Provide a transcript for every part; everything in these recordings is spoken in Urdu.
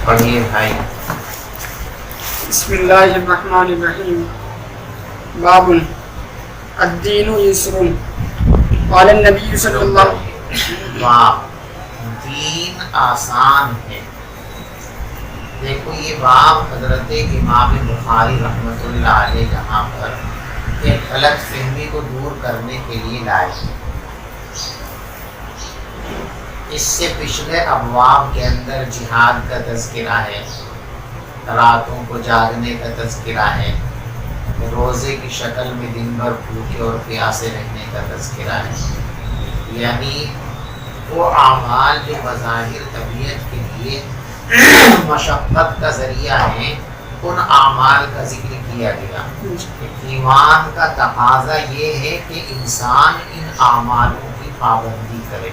پڑھیے بھائی۔ بسم اللہ الرحمن الرحیم۔ باب الدین یسر قال النبی صلی اللہ باب دین آسان ہے۔ دیکھو یہ باب حضرت امام بخاری رحمۃ اللہ علیہ جہاں پر ایک غلط فہمی کو دور کرنے کے لیے لائے ہیں۔ اس سے پچھلے ابواب کے اندر جہاد کا تذکرہ ہے، راتوں کو جاگنے کا تذکرہ ہے، روزے کی شکل میں دن بھر بھوکے اور پیاسے رہنے کا تذکرہ ہے، یعنی وہ اعمال جو بظاہر طبیعت کے لیے مشقت کا ذریعہ ہیں، ان اعمال کا ذکر کیا گیا۔ ایمان کا تقاضا یہ ہے کہ انسان ان اعمالوں کی پابندی کرے۔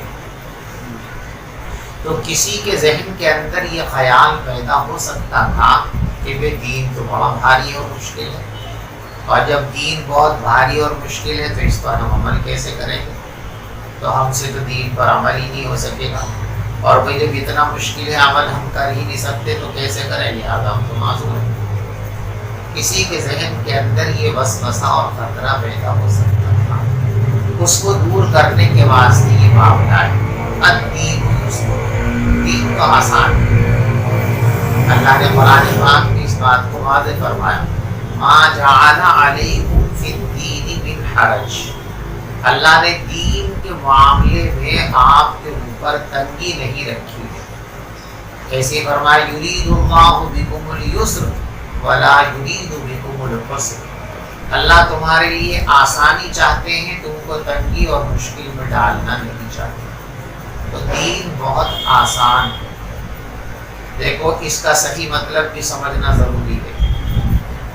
تو کسی کے ذہن کے اندر یہ خیال پیدا ہو سکتا تھا کہ بے دین تو بڑا بھاری اور مشکل ہے، اور جب دین بہت بھاری اور مشکل ہے تو اس پر ہم عمل کیسے کریں گے؟ تو ہم سے تو دین پر عمل ہی نہیں ہو سکے گا، اور بھئی جب اتنا مشکل ہے عمل ہم کر ہی نہیں سکتے تو کیسے کریں؟ لہٰذا ہم تو معذور ہیں۔ کسی کے ذہن کے اندر یہ وسوسہ اور خطرہ پیدا ہو سکتا تھا، اس کو دور کرنے کے واسطے یہ باب لائے۔ الدین یسر، دین تو آسان ہے۔ اللہ نے قرآن پاک میں اس بات کو واضح فرمایا، ما جعل علیکم فی الدین من حرج۔ اللہ نے دین کے معاملے میں آپ کے اوپر تنگی نہیں رکھی ہے۔ ایسے فرمایا، یرید اللہ بکم الیسر ولا یرید بکم العسر۔ اللہ تمہارے لیے آسانی چاہتے ہیں، تم کو تنگی اور مشکل میں ڈالنا نہیں چاہتے۔ تو دین بہت آسان ہے۔ دیکھو اس کا صحیح مطلب بھی سمجھنا ضروری ہے۔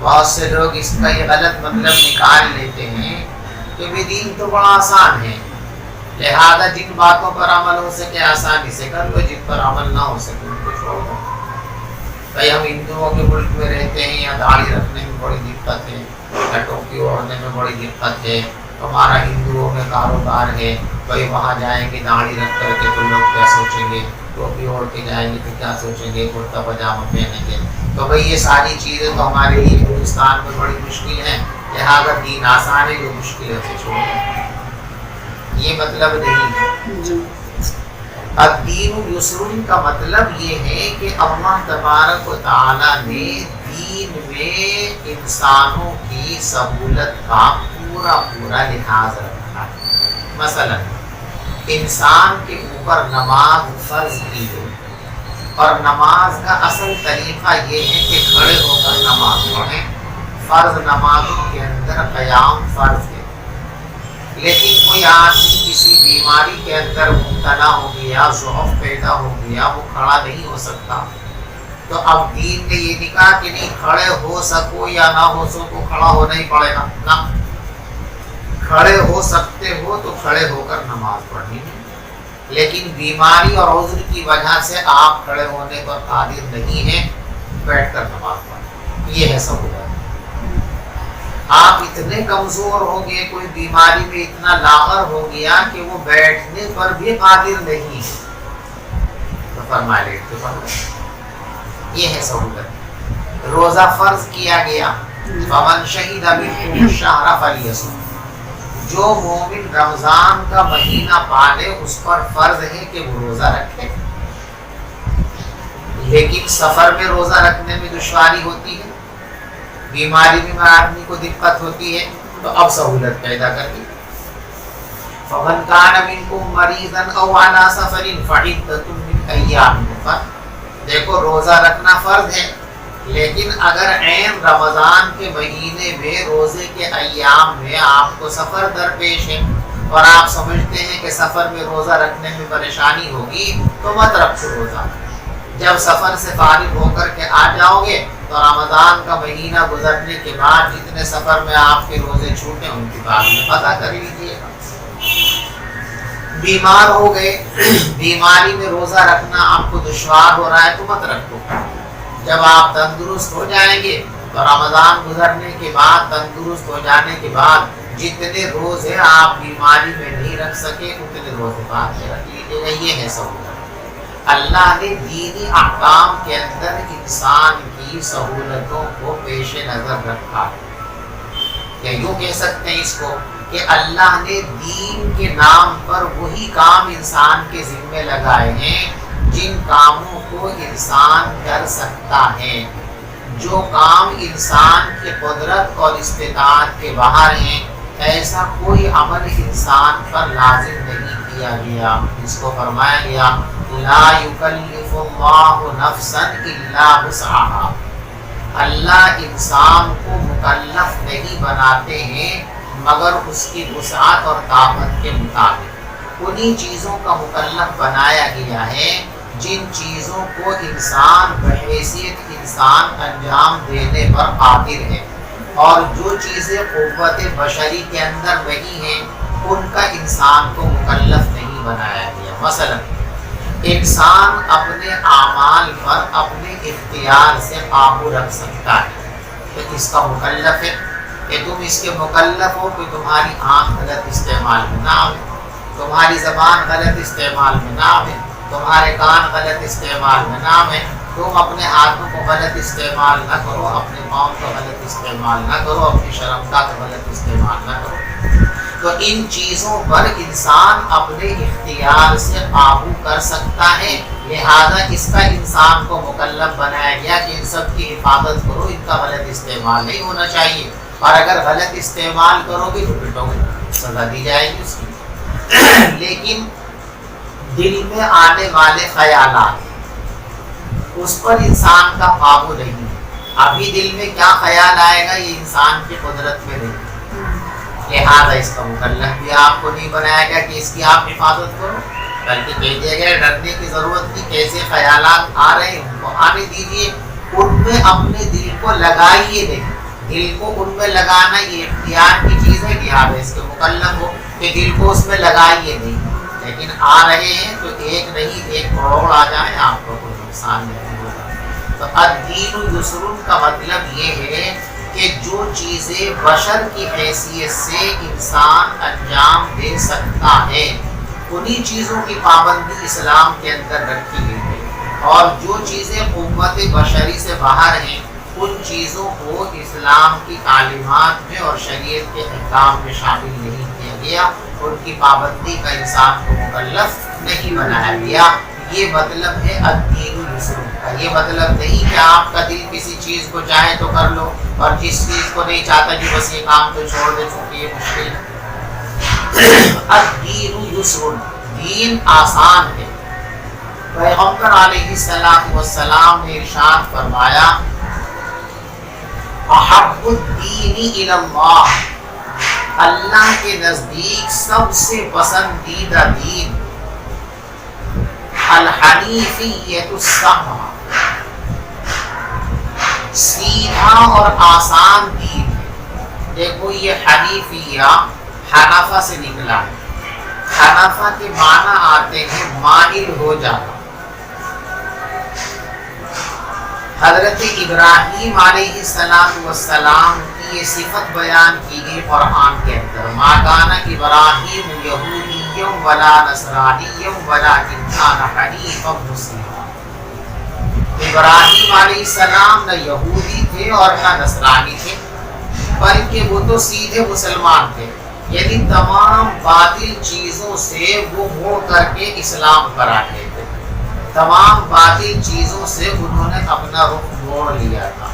بہت سے لوگ اس کا یہ غلط مطلب نکال لیتے ہیں کہ بھی دین تو بڑا آسان ہے، لہذا جن باتوں پر عمل ہو سکے آسانی سے کر لو، جن پر عمل نہ ہو سکے ان کو چھوڑ دو۔ بھائی ہم ہندوؤں کے ملک میں رہتے ہیں، یا داڑھی رکھنے میں بڑی دقت ہے، یا ٹوپی اوڑھنے میں بڑی دقت ہے، ہمارا ہندوؤں میں کاروبار ہے، بھائی وہاں جائیں گے داڑھی رکھ کر کے تو لوگ کیا سوچیں گے، ٹوپی اوڑھ کے جائیں گے تو کیا سوچیں گے، کرتا پاجامہ پہنیں گے، تو بھئی یہ ساری چیزیں تو ہمارے لیے ہندوستان میں بڑی مشکل ہیں، لہٰذا دین آسان ہے، جو مشکل ہے اسے چھوڑو۔ یہ مطلب نہیں ہے۔ الدین یسر کا مطلب یہ ہے کہ اللہ تبارک و تعالیٰ نے دین میں انسانوں کی سہولت کا پورا لحاظ رکھا ہے۔ مثلا انسان کے اوپر نماز فرض کی گئی، اور نماز کا اصل طریقہ یہ ہے کہ کھڑے ہو کر نماز پڑھیں۔ فرض نمازوں کے اندر قیام فرض ہے، لیکن کوئی آدمی کسی بیماری کے اندر مبتلا ہو گیا، ضعف پیدا ہو گیا، وہ کھڑا نہیں ہو سکتا، تو اب دین نے یہ نہیں کہا کہ نہیں کھڑے ہو سکو یا نہ ہو سکو کھڑا ہونا ہی پڑے گا، نہ، کھڑے ہو سکتے ہو تو کھڑے ہو کر نماز پڑھنی ہے، لیکن بیماری اور عذر کی وجہ سے آپ کھڑے ہونے پر قادر نہیں ہیں، بیٹھ کر نماز پڑھیں، یہ ہے سہولت۔ آپ اتنے کمزور ہو گئے، کوئی بیماری میں اتنا لاغر ہو گیا کہ وہ بیٹھنے پر بھی قادر نہیں ہے، تو فرمایا لیٹ کے پڑھو، یہ ہے سہولت۔ روزہ فرض کیا گیا، فمن شہد منکم الشہر فلیصم، جو مومن رمضان کا مہینہ پالے اس پر فرض ہے کہ وہ روزہ رکھے، لیکن سفر میں روزہ رکھنے میں دشواری ہوتی ہے، بیماری میں آدمی کو دقت ہوتی ہے، تو اب سہولت پیدا کر دی۔ فمن کان منکم مریضا او علی سفر فعدۃ من ایام اخر۔ دیکھو روزہ رکھنا فرض ہے، لیکن اگر عین رمضان کے مہینے میں روزے کے ایام میں آپ کو سفر درپیش ہے اور آپ سمجھتے ہیں کہ سفر میں روزہ رکھنے میں پریشانی ہوگی تو مت رکھو روزہ۔ جب سفر سے فارغ ہو کر کے آ جاؤ گے تو رمضان کا مہینہ گزرنے کے بعد جتنے سفر میں آپ کے روزے چھوٹے ان کی بات میں پتہ کر لیجیے گا۔ بیمار ہو گئے، بیماری میں روزہ رکھنا آپ کو دشوار ہو رہا ہے تو مت رکھو۔ جب آپ تندرست ہو جائیں گے تو رمضان گزرنے کے بعد، تندرست ہو جانے کے بعد جتنے روزے آپ بیماری میں نہیں رکھ سکے اتنے روزے بعد میں رکھ لیجیے گا، یہ ہے سہولت۔ اللہ نے دینی احکام کے اندر انسان کی سہولتوں کو پیش نظر رکھا ہے. یا یوں کہہ سکتے ہیں اس کو کہ اللہ نے دین کے نام پر وہی کام انسان کے ذمے لگائے ہیں جن کاموں کو انسان کر سکتا ہے. جو کام انسان کی قدرت اور استطاعت کے باہر ہیں ایسا کوئی عمل انسان پر لازم نہیں کیا گیا. اس کو فرمایا گیا لا یکلف اللہ نفسا الا وسعها. اللہ انسان کو مکلف نہیں بناتے ہیں مگر اس کی وسعت اور طاقت کے مطابق. انہی چیزوں کا مکلف بنایا گیا ہے جن چیزوں کو انسان بحیثیت انسان انجام دینے پر قادر ہے، اور جو چیزیں قوت بشری کے اندر نہیں ہیں ان کا انسان کو مکلف نہیں بنایا گیا. مثلا انسان اپنے اعمال پر اپنے اختیار سے قابو رکھ سکتا ہے تو اس کا مکلف ہے کہ تم اس کے مکلف ہو کہ تمہاری آنکھ غلط استعمال میں نہ آئے، تمہاری زبان غلط استعمال میں نہ آئے، تمہارے کان غلط استعمال میں نہ آئے، تم اپنے ہاتھوں کو غلط استعمال نہ کرو، اپنے پاؤں کو غلط استعمال نہ کرو، اپنی شرمگاہ کا غلط استعمال نہ کرو. تو ان چیزوں پر انسان اپنے اختیار سے قابو کر سکتا ہے، لہذا اس کا انسان کو مکلف بنایا گیا کہ ان سب کی حفاظت کرو، ان کا غلط استعمال نہیں ہونا چاہیے، اور اگر غلط استعمال کرو گے تو پٹو گے، سزا دی جائے گی اس کی. لیکن دل میں آنے والے خیالات اس پر انسان کا قابو نہیں ہے. ابھی دل میں کیا خیال آئے گا یہ انسان کی قدرت میں نہیں، لہٰذا اس کا مکلف بھی آپ کو نہیں بنایا گیا کہ اس کی آپ حفاظت کرو، بلکہ کہہ دیا گیا ڈرنے کی ضرورت نہیں. کیسے خیالات آ رہے ہیں ان کو آنے دیجیے، ان میں اپنے دل کو لگائیے نہیں. دل کو ان میں لگانا یہ اختیار کی چیز ہے، لہٰذا اس کے مکلف ہو کہ دل کو اس میں لگائیے نہیں. لیکن آ رہے ہیں تو ایک نہیں 1 کروڑ آ جائیں آپ کو کوئی نقصان نہیں ہوگا. تو الدین یسر کا مطلب یہ ہے کہ جو چیزیں بشر کی حیثیت سے انسان انجام دے سکتا ہے انہی چیزوں کی پابندی اسلام کے اندر رکھی گئی ہے، اور جو چیزیں قوت بشری سے باہر ہیں ان چیزوں کو اسلام کی تعلیمات میں اور شریعت کے احکام میں شامل نہیں کیا گیا، ان کی پابندی کا انسان کو مکلف نہیں بنایا گیا. یہ مطلب ہے الدین یسر کا. یہ مطلب نہیں کہ آپ کا دل کسی چیز کو چاہے تو کر لو اور جس چیز کو نہیں چاہتا کہ بس یہ کام تو چھوڑ دے، چونکہ یہ مشکل ہے. الدین یسر، دین آسان ہے. پیغمبر علیہ السلام نے ارشاد فرمایا احب الدین الی اللہ، اللہ کے نزدیک سب سے پسندیدہ دین الحنیفیۃ السمحہ، سیدھا اور آسان دین ہے. دیکھو یہ حنیفیہ حنفہ سے نکلا ہے. حنفہ کے معنی آتے ہیں مائل ہو جانا. حضرت ابراہیم علیہ السلام کی یہ صفت بیان کی گئی قرآن کے اندر، ما کان ابراہیم یہودیا ولا نصرانیا ولکن کان حنیفا مسلما. ابراہیم علیہ السلام نہ یہودی تھے اور نہ نصرانی تھے، بلکہ وہ تو سیدھے مسلمان تھے. یعنی تمام باطل چیزوں سے وہ موڑ کر کے اسلام پر آ گئے تھے. تمام باطل چیزوں سے انہوں نے اپنا رخ موڑ لیا تھا.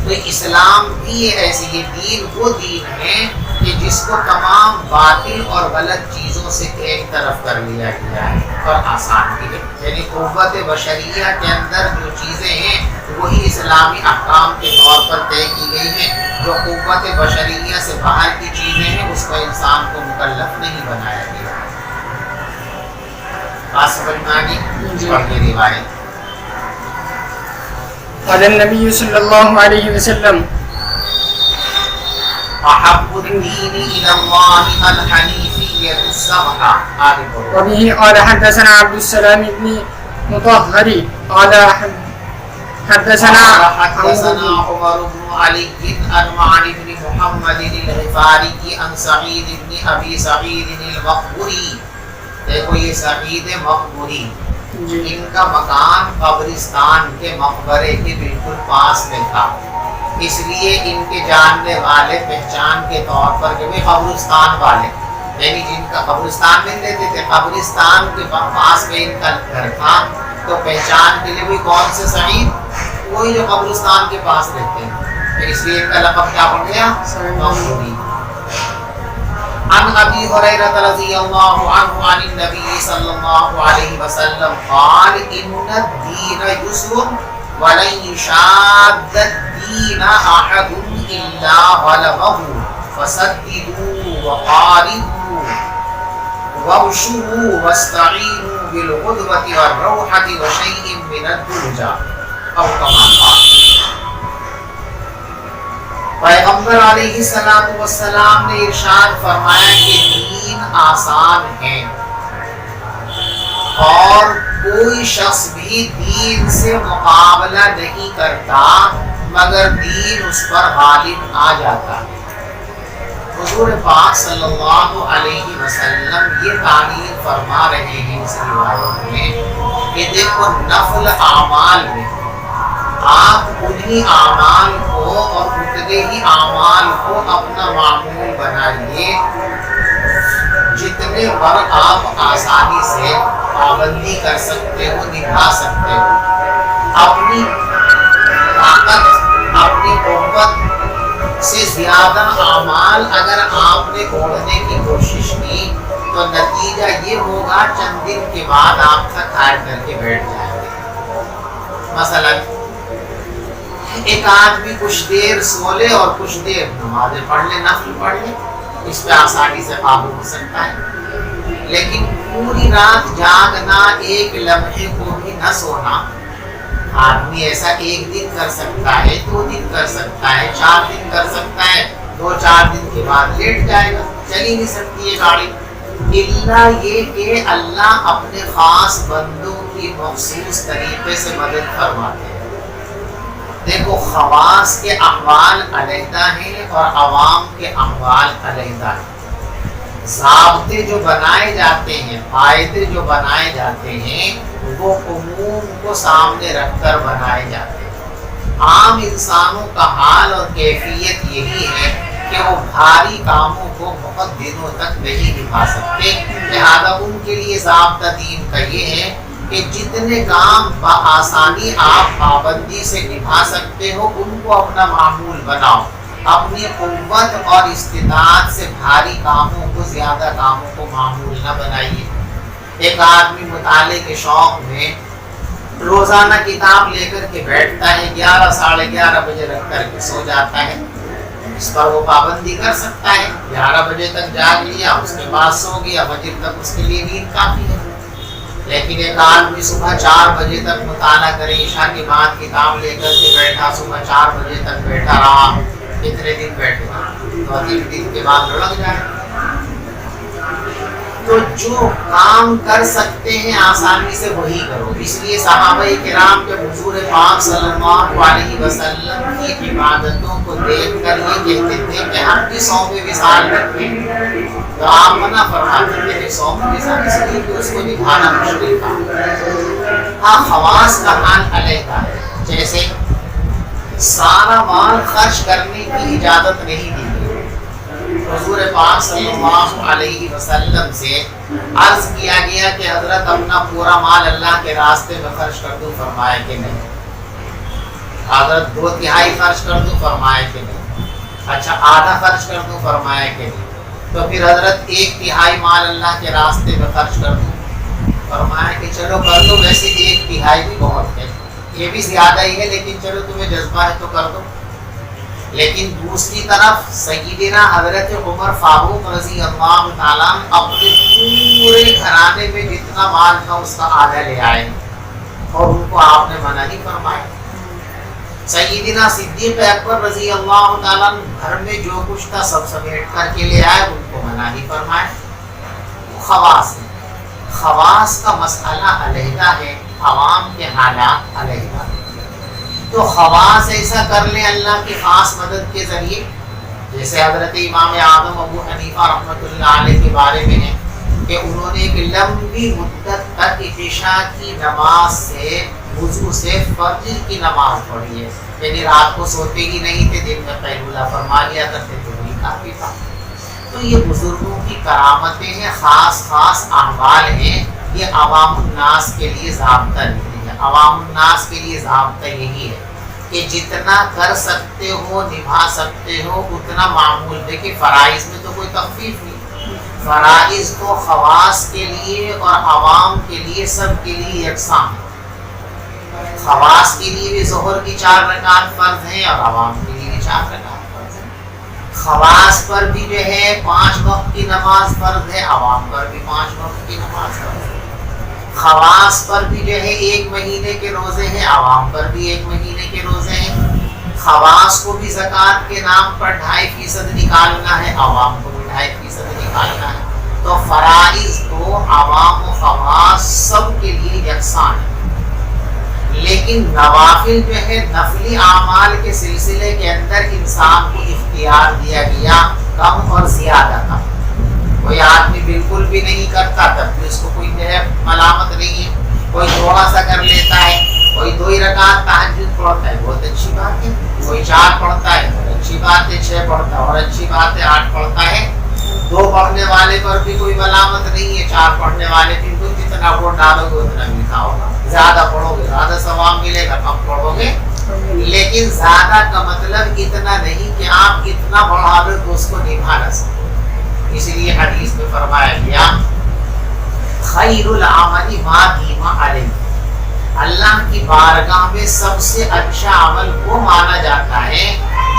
تو اسلام بھی یہ ایسی یہ دین وہ دین ہے کہ جس کو تمام باطل اور غلط چیزوں سے ایک طرف کر لیا گیا ہے اور آسان بھی ہے. یعنی قوت بشریہ کے اندر جو چیزیں ہیں وہی اسلامی احکام کے طور پر طے کی گئی ہیں. جو قوت بشریہ سے باہر کی چیزیں ہیں اس کا انسان کو مکلف نہیں بنایا گیا. بات سمجھ میں آ گئی؟ پڑھیے روایت. قال النبي صلى الله عليه وسلم احب الدین الی اللہ الحنیفیۃ السمحہ. وبه قال حدثنا عبد السلام بن مطهر قال حدثنا عمر بن علی عن معن بن محمد الغفاری عن سعید بن ابی سعید المقبری. دیکھو یہ سعید مقبری جی ان کا مکان قبرستان کے مقبرے کے بالکل پاس میں تھا، اس لیے ان کے جاننے والے پہچان کے طور پر کہ وہ قبرستان والے، یعنی جن کا قبرستان میں رہتے تھے، قبرستان کے پاس میں ان کا گھر تھا، تو پہچان کے لیے بھی کون سے سعید؟ وہی جو قبرستان کے پاس رہتے ہیں، اس لیے ان کا لقب کیا پڑ گیا؟ مقبوری۔ عن ابی ہریرہ رضی اللہ عنہ عن النبی صلی اللہ علیہ وسلم قال ان الدین یسر ولن یشاد الدین احد الا غلبہ فسددوا وقاربوا وابشروا واستعینوا بالغدوة والروحة وشیء من الدلجہ او کما قال۔ پیغمبر علیہ السلام نے ارشاد فرمایا کہ دین آسان ہے اور کوئی شخص بھی دین سے مقابلہ نہیں کرتا مگر دین اس پر غالب آ جاتا ہے۔ حضور پاک صلی اللہ علیہ وسلم یہ تعلیم فرما رہے ہیں اس روایت میں کہ دیکھو نفل اعمال میں آپ انہی اعمال کو اور اتنے ہی اعمال کو اپنا معمول بنائیے جتنے پر آپ آسانی سے پابندی کر سکتے ہو، نبھا سکتے ہو۔ اپنی طاقت، اپنی قوت سے زیادہ اعمال اگر آپ نے اوڑھنے کی کوشش کی تو نتیجہ یہ ہوگا چند دن کے بعد آپ تھک ہار کر کے بیٹھ جائیں گے۔ مثلا ایک آدمی کچھ دیر سو لے اور کچھ دیر نمازیں پڑھ لے، نفل پڑھ لے، اس پہ آسانی سے قابو ہو سکتا ہے، لیکن پوری رات جاگنا، ایک لمحے کو بھی نہ سونا، آدمی ایسا ایک دن کر سکتا ہے، 2 دن کر سکتا ہے، 4 دن کر سکتا ہے، 2-4 دن کے بعد لیٹ جائے گا، چل ہی نہیں سکتی ہے گاڑی، الا یہ کہ اللہ اپنے خاص بندوں کی مخصوص طریقے سے مدد فرماتے ہیں۔ دیکھو خواص کے احوال علیحدہ ہیں اور عوام کے احوال علیحدہ ہیں۔ ضابطے جو بنائے جاتے ہیں، قاعدے جو بنائے جاتے ہیں، وہ عموم کو سامنے رکھ کر بنائے جاتے ہیں۔ عام انسانوں کا حال اور کیفیت یہی ہے کہ وہ بھاری کاموں کو بہت دنوں تک نہیں نبھا سکتے، لہذا ان کے لیے ضابطہ دین کا یہ ہے کہ جتنے کام بآسانی آپ پابندی سے نبھا سکتے ہو ان کو اپنا معمول بناؤ، اپنی قوت اور استطاعت سے بھاری کاموں کو، زیادہ کاموں کو معمول نہ بنائیے۔ ایک آدمی مطالعے کے شوق میں روزانہ کتاب لے کر کے بیٹھتا ہے، 11 ساڑھے 11 بجے رکھ کر کے سو جاتا ہے، اس پر وہ پابندی کر سکتا ہے، 11 بجے تک جاگ لیا، اس کے بعد سو گیا، فجر تک اس کے لیے نیند کافی ہے۔ لیکن ایک آدمی صبح 4 بجے تک مطالعہ کرے، عشاء کے بعد کتاب لے کر کے بیٹھا، صبح 4 بجے تک بیٹھا رہا، کتنے دن بیٹھے گا؟ 2-3 دن کے بعد لڑک جائے۔ تو جو کام کر سکتے ہیں آسانی سے وہی کرو۔ اس لیے صحابہ کرام جب حضور پاک صلی اللہ علیہ وسلم کی عبادتوں کو دیکھ کر یہ کہتے تھے کہ ہم بھی صوم وصال رکھیں، تو آپ منع فرماتے تھے کہ صوم وصال، اس لیے کہ اس کو نبھانا مشکل تھا۔ ہاں خواص کا حال علیحدہ ہے، جیسے سارا مال خرچ کرنے کی اجازت نہیں دی گئی۔ حضور پاک صلی اللہ علیہ وسلم سے عرض کیا گیا کہ حضرت اپنا پورا مال اللہ کے راستے میں خرچ کر دوں، فرمایا کہ نہیں۔ حضرت 2/3 خرچ کر دوں، فرمایا کہ نہیں۔ اچھا آدھا خرچ کر دوں، فرمایا کہ نہیں۔ تو پھر حضرت 1/3 مال اللہ کے راستے میں خرچ کر دوں، فرمایا کہ چلو کر دو، ویسے 1/3 بھی بہت ہے، یہ بھی زیادہ ہی ہے، لیکن چلو تمہیں جذبہ ہے تو کر دو۔ لیکن دوسری طرف سیدنا حضرت عمر فاروق رضی اللہ تعالیٰ اپنے پورے گھرانے میں جتنا مال تھا اس کا آدھا لے آئے اور ان کو آپ نے منع نہیں فرمایا۔ سیدنا صدیق اکبر رضی اللہ تعالیٰ گھر میں جو کچھ تھا سب سمیٹ کر کے لے آئے، ان کو منع نہیں فرمایا۔ خواص ہے، خواص کا مسئلہ علیحدہ ہے، عوام کے حالات علیحدہ ہے۔ تو خواص ایسا کر لیں اللہ کی خاص مدد کے ذریعے، جیسے حضرت امام اعظم ابو حنیفہ رحمۃ اللہ علیہ کے بارے میں ہے کہ انہوں نے ایک لمبی مدت تک عشاء کی نماز سے وضو سے فجر کی نماز پڑھی ہے، یعنی رات کو سوتے ہی نہیں تھے، دن میں قیلولہ فرما لیا کرتے تھے، وہی کافی تھا۔ تو یہ بزرگوں کی کرامتیں ہیں، خاص خاص احوال ہیں، یہ عوام الناس کے لیے ضابطہ نہیں ہے۔ عوام الناس کے لیے ضابطہ یہی ہے کہ جتنا کر سکتے ہو نبھا سکتے ہو اتنا معمول۔ دیکھیں فرائض میں تو کوئی تخفیف نہیں، فرائض تو خواص کے لیے اور عوام کے لیے سب کے لیے یکساں ہے۔ خواص کے لیے بھی ظہر کی 4 رکعت فرض ہیں اور عوام کے لیے بھی 4 رکعت فرض ہیں۔ خواص پر بھی جو ہے 5 وقت کی نماز فرض ہے، عوام پر بھی 5 وقت کی نماز فرض ہے۔ خواص پر بھی جو ہے 1 مہینے کے روزے ہیں، عوام پر بھی 1 مہینے کے روزے ہیں۔ خواص کو بھی زکوٰۃ کے نام پر 2.5% نکالنا ہے، عوام کو بھی 2.5% نکالنا ہے۔ تو فرائض تو عوام و خواص سب کے لیے یکساں ہے، لیکن نوافل جو ہے نفلی اعمال کے سلسلے کے اندر انسان کو اختیار دیا گیا کم اور زیادہ کا۔ کوئی آدمی بالکل بھی نہیں کرتا تب بھی اس کو کوئی جو ہے ملامت نہیں ہے، کوئی تھوڑا سا کر لیتا ہے، کوئی 2 ہی رکعت تہجد پڑھتا ہے، بہت اچھی بات ہے، کوئی 4 پڑھتا ہے، بہت اچھی بات ہے، 6 پڑھتا ہے اور اچھی بات ہے، 8 پڑھتا ہے۔ 2 پڑھنے والے پر بھی کوئی ملامت نہیں ہے، 4 پڑھنے والے بھی کوئی جتنا ووٹ ڈالو گے اتنا ملتا ہوگا، زیادہ پڑھو گے زیادہ ثواب ملے گا، کم پڑھو گے، لیکن زیادہ کا مطلب اتنا نہیں کہ آپ اتنا بڑھا لو تو اس کو نبھا نہ سکو۔ اس لیے حدیث میں فرمایا گیا خیر العمل ما دیم علیہ، اللہ کی بارگاہ میں سب سے اچھا عمل وہ مانا جاتا ہے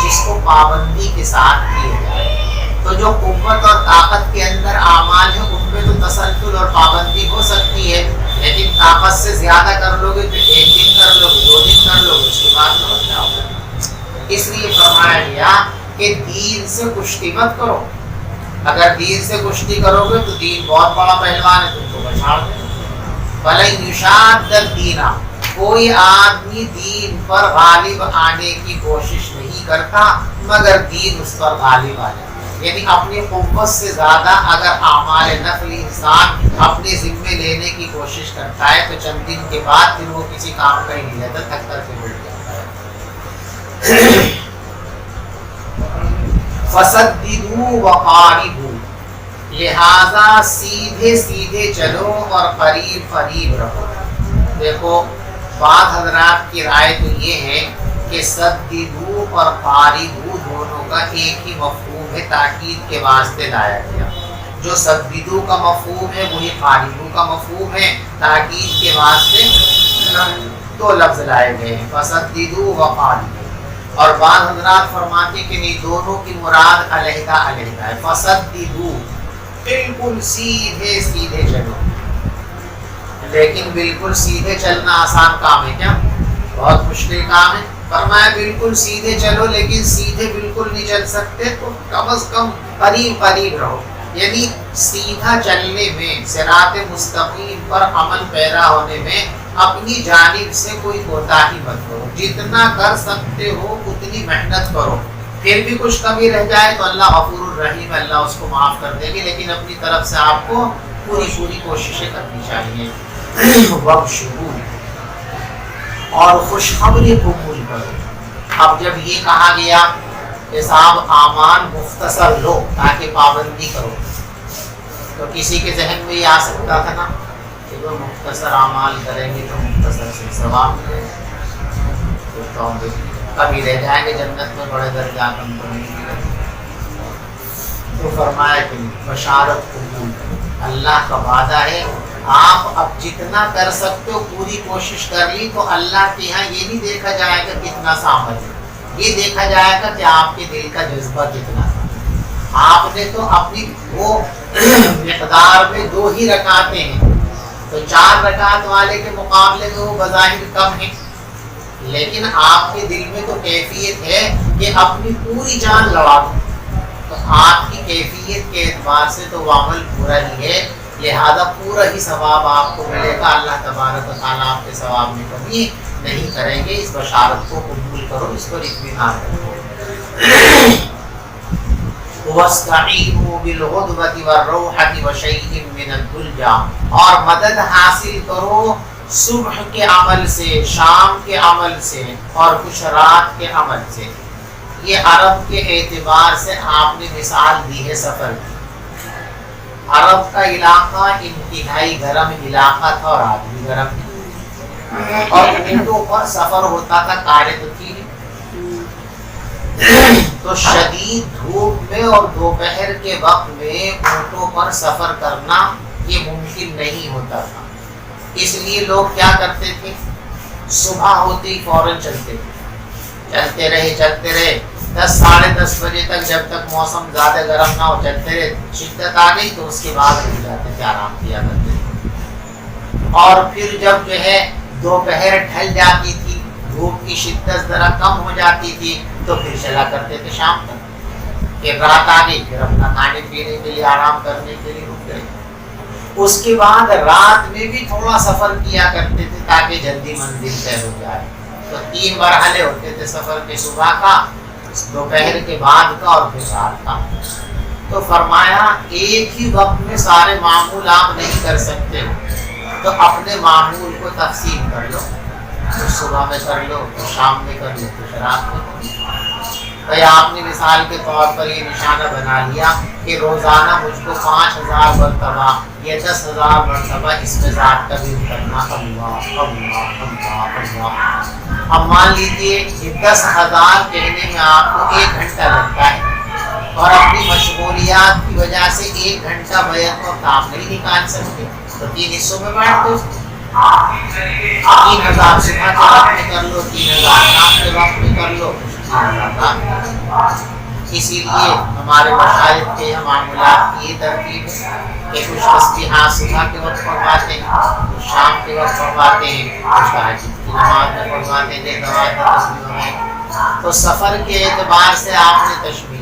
جس کو پابندی کے ساتھ کیا جائے۔ تو جو قوت اور طاقت کے اندر اعمال ہیں ان میں تو تسلسل اور پابندی ہو سکتی ہے، لیکن طاقت سے زیادہ کر لو گے تو 1 دن کر لو گے، 2 دن کر لو گے، اس کے بعد لوٹ جاؤ گے۔ اس لیے فرمایا گیا کہ دین سے کشتی مت کرو، اگر دین سے کشتی کرو گے تو دین بہت بڑا پہلوان ہے، تم کو پچھاڑ دے۔ بھلے یشاد الدین، کوئی آدمی دین پر غالب آنے کی کوشش نہیں کرتا مگر دین اس پر غالب آ جائے، یعنی اپنی قوت سے زیادہ اگر اعمال نفلی انسان اپنے ذمے لینے کی کوشش کرتا ہے تو چند دن کے بعد پھر وہ کسی کام کا ہی نہیں رہتا، تھک کر کے اٹھ جاتا ہے۔ فسددوا وقاربوا، لہذا سیدھے سیدھے چلو اور قریب قریب رہو۔ دیکھو بعض حضرات کی رائے تو یہ ہے کہ سددوا اور قاربوا دونوں کا ایک ہی مفہوم ہے، تاکید کے واسطے لایا گیا۔ جو سددوا کا مفہوم ہے وہی قاربوا کا مفہوم ہے، تاکید کے واسطے 2 لفظ لائے گئے ہیں، فسددوا وقاربوا۔ اور بعض حضرات فرماتے کہ نہیں، دونوں کی مراد علیحدہ علیحدہ ہے۔ فسددوا بالکل سیدھے سیدھے چلو، لیکن بالکل سیدھے چلنا آسان کام ہے کیا؟ بہت مشکل کام ہے۔ فرمایا بالکل سیدھے چلو، لیکن سیدھے بالکل نہیں چل سکتے تو کم از کم قریب قریب رہو، یعنی سیدھا چلنے میں، صراط مستقیم پر عمل پیرا ہونے میں اپنی جانب سے کوئی کوتاہی مت کرو، جتنا کر سکتے ہو اتنی محنت کرو، پھر بھی کچھ کمی رہ جائے تو اللہ غفور الرحیم، اللہ اس کو معاف کر دے گی، لیکن اپنی طرف سے آپ کو پوری کوششیں کرنی چاہیے۔ وابشروا، اور خوشخبری قبول کرو۔ اب جب یہ کہا گیا کہ صاحب اعمال مختصر لو تاکہ پابندی کرو، تو کسی کے ذہن میں یہ آ سکتا تھا نا کہ وہ مختصر اعمال کریں گے تو مختصر سے ثواب ملے گا، تو ہم کبھی رہ جائیں گے جنت میں، بڑے درجات ہم کو نہیں ملے۔ تو فرمایا کہ بشارت قبول، اللہ کا وعدہ ہے، آپ اب جتنا کر سکتے ہو پوری کوشش کر لی تو اللہ کے یہاں یہ نہیں دیکھا جائے گا کتنا سامر ہے، یہ دیکھا جائے گا کہ آپ کے دل کا جذبہ کتنا تھا۔ آپ نے تو اپنی وہ مقدار میں 2 ہی رکعتیں ہیں، تو 4 رکعت والے کے مقابلے میں وہ بظاہر کم ہے، لیکن آپ کے دل میں تو کیفیت ہے کہ اپنی پوری جان لڑا دو، تو آپ کی کیفیت کے اعتبار سے تو وہ عمل پورا ہی ہے، لہذا پورا ہی ثواب آپ کو ملے گا۔ اللہ تبارک و تعالیٰ آپ کے ثواب میں کمی نہیں کریں گے۔ اس بشارت کو قبول کرو، اس پر اطمینان رکھو۔ وَاسْتَعِينُوا بِالْغُدْوَةِ وَالرَّوْحَةِ وَشَيْءٍ مِّنَ الدُّلْجَا، اور مدد حاصل کرو صبح کے عمل سے، شام کے عمل سے، اور کچھ رات کے عمل سے۔ یہ عرب کے اعتبار سے آپ نے مثال دی ہے سفر کی۔ عرب کا علاقہ انتہائی گرم علاقہ تھا اور آج بھی گرم تھا، اور اونٹوں پر سفر ہوتا تھا، کاریں تو تھی نہیں، تو شدید دھوپ میں اور دوپہر کے وقت میں اونٹوں پر سفر کرنا یہ ممکن نہیں ہوتا تھا۔ اس لیے لوگ کیا کرتے تھے، صبح ہوتے ہی فوراً چلتے تھے، چلتے رہے 10 ساڑھے 10 بجے تک، جب تک موسم زیادہ گرم نہ ہو چلتے رہے، شدت آ گئی تو اس کے بعد رک جاتے تھے، آرام کیا کرتے تھے۔ اور پھر جب جو ہے دوپہر ڈھل جاتی تھی، دھوپ کی شدت ذرا کم ہو جاتی تھی، تو پھر چلا کرتے تھے شام تک، پھر رات آ گئی، پھر اپنا کھانے پینے کے لیے آرام کرنے کے لیے رک گئے۔ اس کے بعد رات میں بھی تھوڑا سفر کیا کرتے تھے تاکہ جلدی منزل طے ہو جائے۔ تو 3 مرحلے ہوتے تھے سفر کے، صبح کا، دوپہر کے بعد کا، اور پھر رات کا۔ تو فرمایا ایک ہی وقت میں سارے معمول آپ نہیں کر سکتے، تو اپنے معمول کو تقسیم کر لو، کچھ صبح میں کر لو، کچھ شام میں کر لو، کچھ رات میں کر لو۔ تو آپ نے مثال کے طور پر یہ نشانہ بنا لیا کہ روزانہ مجھ کو 5000 مرتبہ یا 10,000 مرتبہ اس میں ذات کا ذکر کرنا، اللہ اللہ اللہ اللہ۔ اب مان لیجیے کہ 10,000 کہنے میں آپ کو 1 گھنٹہ لگتا ہے، اور اپنی مشغولیات کی وجہ سے 1 گھنٹہ بیت وقت آپ نہیں نکال سکتے، تو 3 حصوں میں بانٹ دو، 3000 صبح کے وقت میں کر لو، 3000 شام کے وقت میں کر لو، 3000۔ اسی لیے ہمارے مشائخ کے معمولات کی یہ ترتیب ہے کہ کچھ تسبیحات صبح کے وقت پڑھواتے ہیں، کچھ شام کے وقت پڑھواتے ہیں، کچھ تہجد کی نماز میں پڑھواتے ہیں، تسبیحوں میں۔ تو سفر کے اعتبار سے آپ نے تشبیہ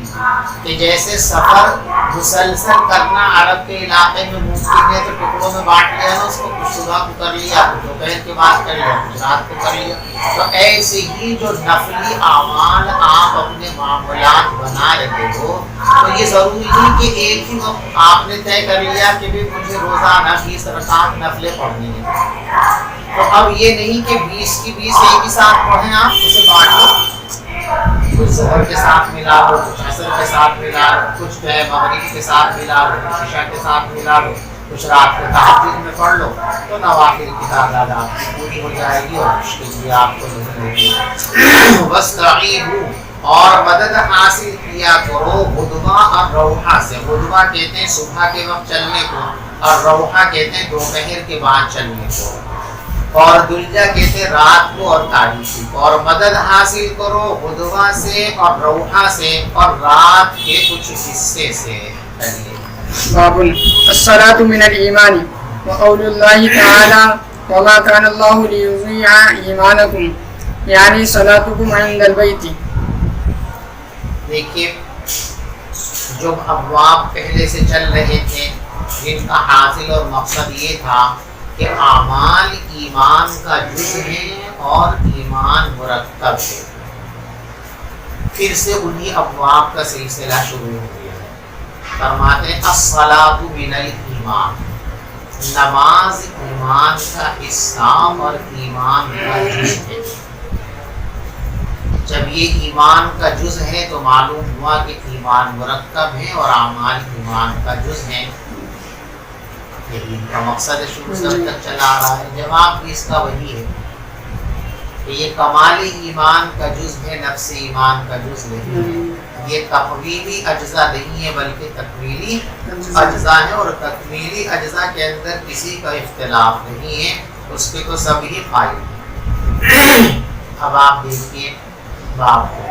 کہ جیسے سفر مسلسل کرنا عرب کے علاقے میں ممکن ہے، تو ٹکڑوں میں بانٹ لیا نا، اس کو کچھ صبح کو کر لیا، کچھ دوپہر کے بعد کر لیا، کچھ رات کو کر لیا۔ تو ایسے ہی جو نفلی اعمال آپ اپنے معمولات بنا رہے ہو، تو یہ ضروری نہیں کہ ایک ہی وقت آپ نے طے کر لیا کہ بھی مجھے روزانہ 20 رکعت نفلیں پڑھنی ہیں، تو اب یہ نہیں کہ 20 کی 20 ایک ہی ساتھ پڑھیں، آپ اسے بانٹ لو، کچھ ظہر کے ساتھ ملا لو، کچھ عصر کے ساتھ ملا لو، کچھ جو ہے مغرب کے ساتھ ملا لو، کچھ عشاء کے ساتھ ملا لو، کچھ رات کو تہجد میں پڑھ لو، تو نوافل کی تعداد آپ کی پوری ہو جائے گی، اور اس کے لیے آپ کو ضرورت ہوگی۔ وَاسْتَعِينُوا، اور مدد حاصل کیا کرو غدوہ اور روحہ سے۔ غدوہ کہتے ہیں صبح کے وقت چلنے کو، اور روحہ کہتے ہیں دوپہر کے بعد چلنے کو، اور دلجا کہتے ہیں رات کو اور تاریکی کو۔ اور مدد حاصل کرو غدوہ سے اور روحہ سے، اور رات کے کچھ حصے سے۔ باب الصلاة من الإيمان وقول الله تعالى وما كان الله ليضيع إيمانكم يعني صلاتكم عند البيت۔ دیکھیے جو ابواب پہلے سے چل رہے تھے، جن کا حاصل اور مقصد یہ تھا کہ اعمال ایمان کا جز ہے اور ایمان مرکب ہے، پھر سے انہی ابواب کا سلسلہ شروع ہو گیا ہے۔ فرماتے ہیں الصلاۃ من الایمان، نماز ایمان کا حصہ اور ایمان کا جز ہے۔ جب یہ ایمان کا جز ہے تو معلوم ہوا کہ ایمان مرکب ہے اور اعمال ایمان کا جز ہے۔ یہی ان کا مقصد شروع سے اب تک چلا آ رہا ہے۔ جواب بھی اس کا وہی ہے کہ یہ کمال ایمان کا جز ہے، نفس ایمان کا جز نہیں ہے۔ یہ تقویلی اجزاء نہیں ہے بلکہ تکمیلی اجزاء ہے، اور تکمیلی اجزاء کے اندر کسی کا اختلاف نہیں ہے، اس کے تو سب ہی قائل ہیں۔ اب آپ دیکھیے باب کو،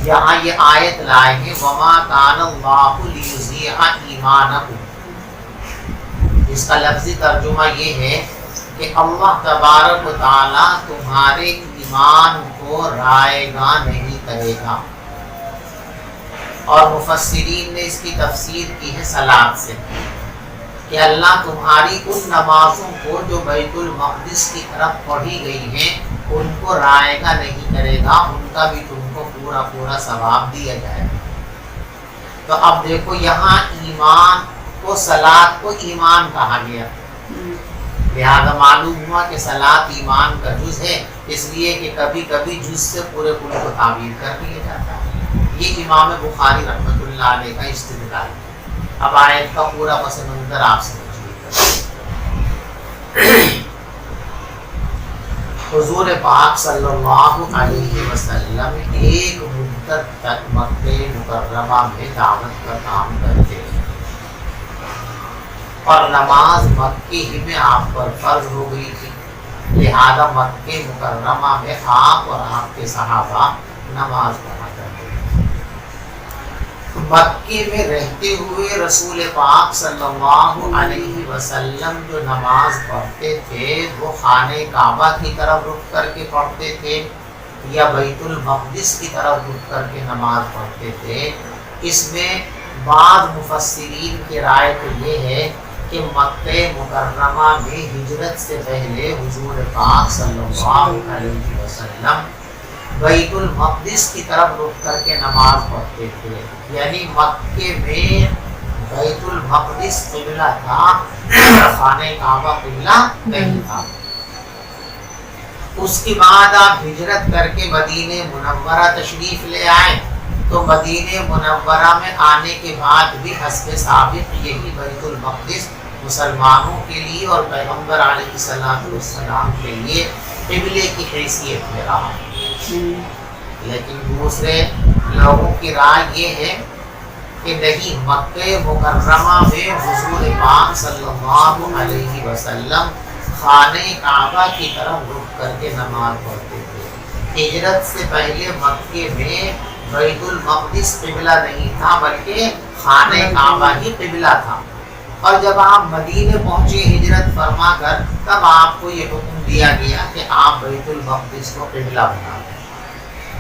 یہاں یہ آیت لائے ہیں وَمَا كَانَ اللَّهُ لِيُضِيعَ إِيمَانَكُمْ، اس کا لفظی ترجمہ یہ ہے کہ اللہ تبارک و تعالیٰ تمہارے ایمان کو رائے گاں نہیں کرے گا۔ اور مفسرین نے اس کی تفسیر کی ہے صلاۃ سے، کہ اللہ تمہاری ان نمازوں کو جو بیت المقدس کی طرف پڑھی گئی ہیں ان کو رائے گا نہیں کرے گا، ان کا بھی تم کو پورا پورا ثواب دیا جائے گا۔ تو اب دیکھو یہاں ایمان کو صلاۃ کو ایمان کہا گیا، لہذا معلوم ہوا کہ صلاۃ ایمان کا جز ہے، اس لیے کہ کبھی کبھی جز سے پورے کل کو تعبیر کر دیا جاتا ہے۔ یہ امام بخاری رحمۃ اللہ علیہ کا استدلال ہے۔ اب آیت کا پورا پس منظر آپ سمجھیے۔ حضور پاک صلی اللہ علیہ وسلم ایک مدت تک مکہ مکرمہ میں دعوت کا کام کرتے ہیں، اور نماز مکہ ہی میں آپ پر فرض ہو گئی تھی، لہذا مکہ مکرمہ میں آپ اور آپ کے صحابہ نماز پڑھا کرتے تھے۔ مکہ میں رہتے ہوئے رسول پاک صلی اللہ علیہ وسلم جو نماز پڑھتے تھے وہ خانہ کعبہ کی طرف رخ کر کے پڑھتے تھے یا بیت المقدس کی طرف رخ کر کے نماز پڑھتے تھے؟ اس میں بعض مفسرین کی رائے تو یہ ہے کہ مکہ مکرمہ میں ہجرت سے پہلے حضور پاک صلی اللہ علیہ وسلم بیت المقدس کی طرف رخ کر کے نماز پڑھتے تھے، یعنی مکے میں بیت المقدس قبلہ تھا، خانہ کعبہ قبلہ نہیں تھا۔ اس کے بعد آپ ہجرت کر کے مدینہ منورہ تشریف لے آئے، تو مدینہ منورہ میں آنے کے بعد بھی حسب سابق یہی بیت المقدس مسلمانوں کے لیے اور پیغمبر علیہ السلام کے لیے قبلے کی حیثیت میں رہا۔ لیکن دوسرے لوگوں کی رائے یہ ہے کہ نہیں، مکہ مکرمہ میں حضور پاک صلی اللہ علیہ وسلم خانہ کعبہ کی طرف رخ کر کے نماز پڑھتے تھے۔ ہجرت سے پہلے مکے میں بیت المقدس قبلہ نہیں تھا بلکہ خانہ کعبہ ہی قبلہ تھا، اور جب آپ مدینے پہنچے ہجرت فرما کر تب آپ کو یہ حکم دیا گیا کہ آپ بیت المقدس کو قبلہ بنا دیں۔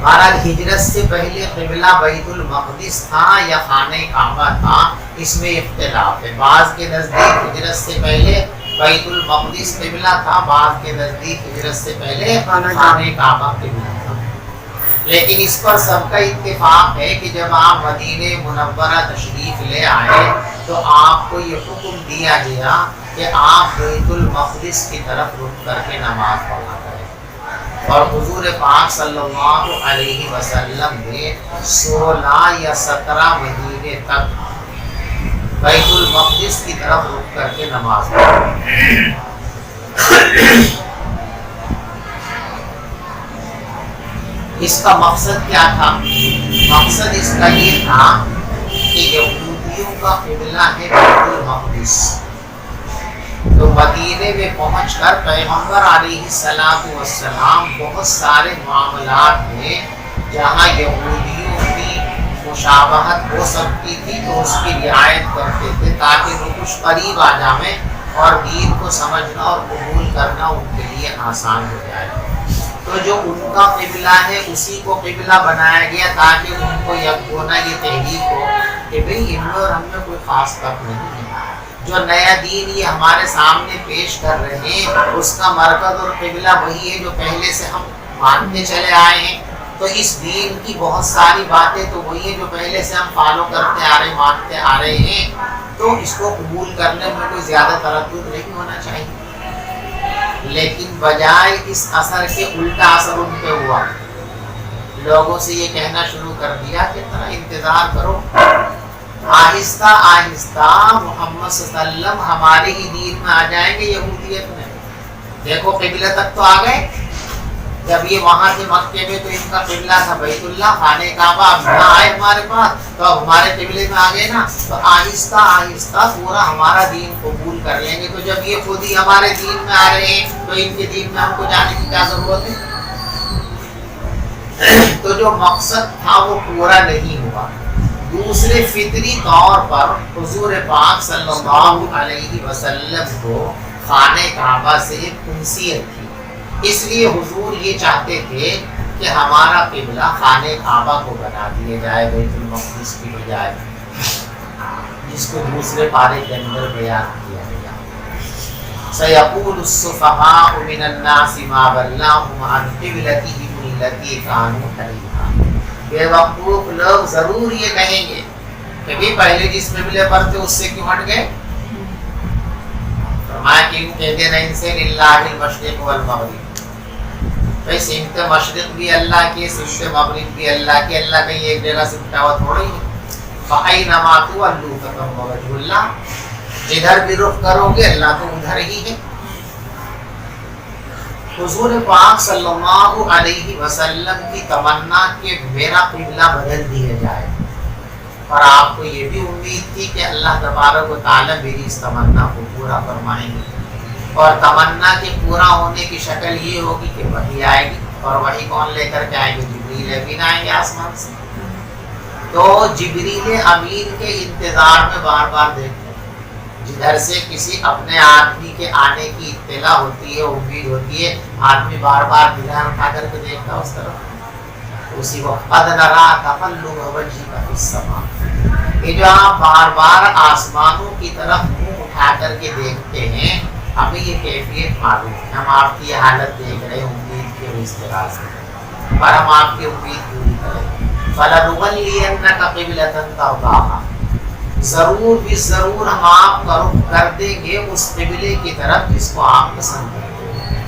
بہرحال ہجرت سے پہلے قبلہ بیت المقدس تھا یا خانہ کعبہ تھا، اس میں اختلاف ہے۔ بعض کے نزدیک ہجرت سے پہلے بیت المقدس قبلہ تھا، بعض کے نزدیک ہجرت سے پہلے خانہ کعبہ قبلہ تھا، لیکن اس پر سب کا اتفاق ہے کہ جب آپ مدینہ منورہ تشریف لے آئے تو آپ کو یہ حکم دیا گیا کہ آپ بیت المقدس کی طرف رخ کر کے نماز پڑھا کریں، اور حضور پاک صلی اللہ علیہ وسلم نے 16 یا 17 مہینے تک بیت المقدس کی طرف رخ کر کے نماز پڑھی۔ اس کا مقصد کیا تھا؟ مقصد اس کا یہ تھا کہ یہودیوں کا قبلہ ہے بیت المقدس، تو مدینے میں پہنچ کر پیغمبر علیہ السلام بہت سارے معاملات میں جہاں یہودیوں کی مشابہت ہو سکتی تھی تو اس کی رعایت کرتے تھے تاکہ وہ کچھ قریب آ جائیں اور دین کو سمجھنا اور قبول کرنا ان کے لیے آسان ہو جائے۔ تو جو ان کا قبلہ ہے اسی کو قبلہ بنایا گیا تاکہ ان کو یکونا یہ تحریک ہو کہ بھئی ان میں اور ہم میں کوئی خاص فرق نہیں ہے، جو نیا دین یہ ہمارے سامنے پیش کر رہے ہیں اس کا مرکز اور قبلہ وہی ہے جو پہلے سے ہم مانتے چلے آئے ہیں، تو اس دین کی بہت ساری باتیں تو وہی ہیں جو پہلے سے ہم فالو کرتے آ رہے مانتے آ رہے ہیں، تو اس کو قبول کرنے میں کوئی زیادہ تردد نہیں ہونا چاہیے۔ لیکن بجائے اس اثر کے الٹا اثر ان پہ ہوا، لوگوں سے یہ کہنا شروع کر دیا کہ ذرا انتظار کرو، آہستہ آہستہ محمد صلی اللہ علیہ وسلم ہمارے ہی دین میں آ جائیں گے یہودیت میں۔ دیکھو قبلہ تک تو آ گئے، جب یہ وہاں سے مکے میں تو ان کا قبلہ تھا بیت اللہ، خانہ کعبہ، اب نہ آئے ہمارے پاس تو اب ہمارے قبلے میں آ گئے نا، تو آہستہ آہستہ پورا ہمارا دین قبول کر لیں گے۔ تو جب یہ خود ہی ہمارے دین میں آ رہے ہیں تو ان کے دین میں ہم کو جانے کی کیا ضرورت ہے؟ تو جو مقصد تھا وہ پورا نہیں ہوا۔ دوسرے فطری طور پر حضور پاک صلی اللہ علیہ وسلم کو خانہ کعبہ سے ایک انسیت تھی، اس لیے حضور یہ چاہتے تھے کہ ہمارا قبلہ خانہ کعبہ کو بنا دیا جائے بیت المقدس کی بجائے، جس کو دوسرے پارے کے اندر بیان کیا گیا۔ سَيَقُولُ السُّفَهَاءُ مِنَ النَّاسِ مَا وَلَّاهُمْ عَنْ قِبْلَتِهِمُ الَّتِي كَانُوا عَلَيْهَا۔ بے وقوف لوگ ضرور یہ کہیں گے کہ بھی پہلے جس قبلے پر تھے اس سے کیوں ہٹ گئے؟ فرمایا کہ یوں کہتے رہے ان سے للہ المشرق والمغرب، بھائی سمت مشرق بھی اللہ کی، سمت مغرب بھی اللہ کی، اللہ کہیں ایک جگہ سے اٹھا ہوا تھوڑی ہے۔ فَأَيْنَمَا تُوَلُّوا فَثَمَّ وَجْهُ اللَّهِ، جدھر بھی رخ کرو گے اللہ تو ادھر ہی ہے۔ حضور پاک صلی اللہ علیہ وسلم کی تمنا کہ میرا قبلہ بدل دیا جائے، اور آپ کو یہ بھی امید تھی کہ اللہ تبارک و تعالی میری اس تمنا کو پورا فرمائیں گے، اور تمنا کے پورا ہونے کی شکل یہ ہوگی کہ وحی آئے گی، اور وحی کون لے کر کے آئے گی؟ جبریل امین آئیں گے آسمان سے۔ تو جبریل امین کے انتظار میں بار بار دیکھتے ہیں، جدھر سے کسی اپنے آدمی کے آنے کی اطلاع ہوتی ہے، امید ہوتی ہے، آدمی بار بار نگاہ اٹھا کر کے دیکھتا اس طرف، اسی وقت قد نرا تقلب وجهك في السماء، یہ جو آپ بار بار آسمانوں کی طرف منہ اٹھا کر کے دیکھتے ہیں، ہمیں یہ کیفیت معلوم ہے، ہم آپ کی حالت دیکھ رہے ہیں امید کے استراز میں، اور ہم آپ کی امید پوری کریں۔ فَلَنُوَلِّيَنَّكَ قِبْلَةً تَرْضَاهَا، ضرور بھی ضرور ہم آپ کا رخ کر دیں گے اس قبلے کی طرف جس کو آپ پسند کرتے ہیں،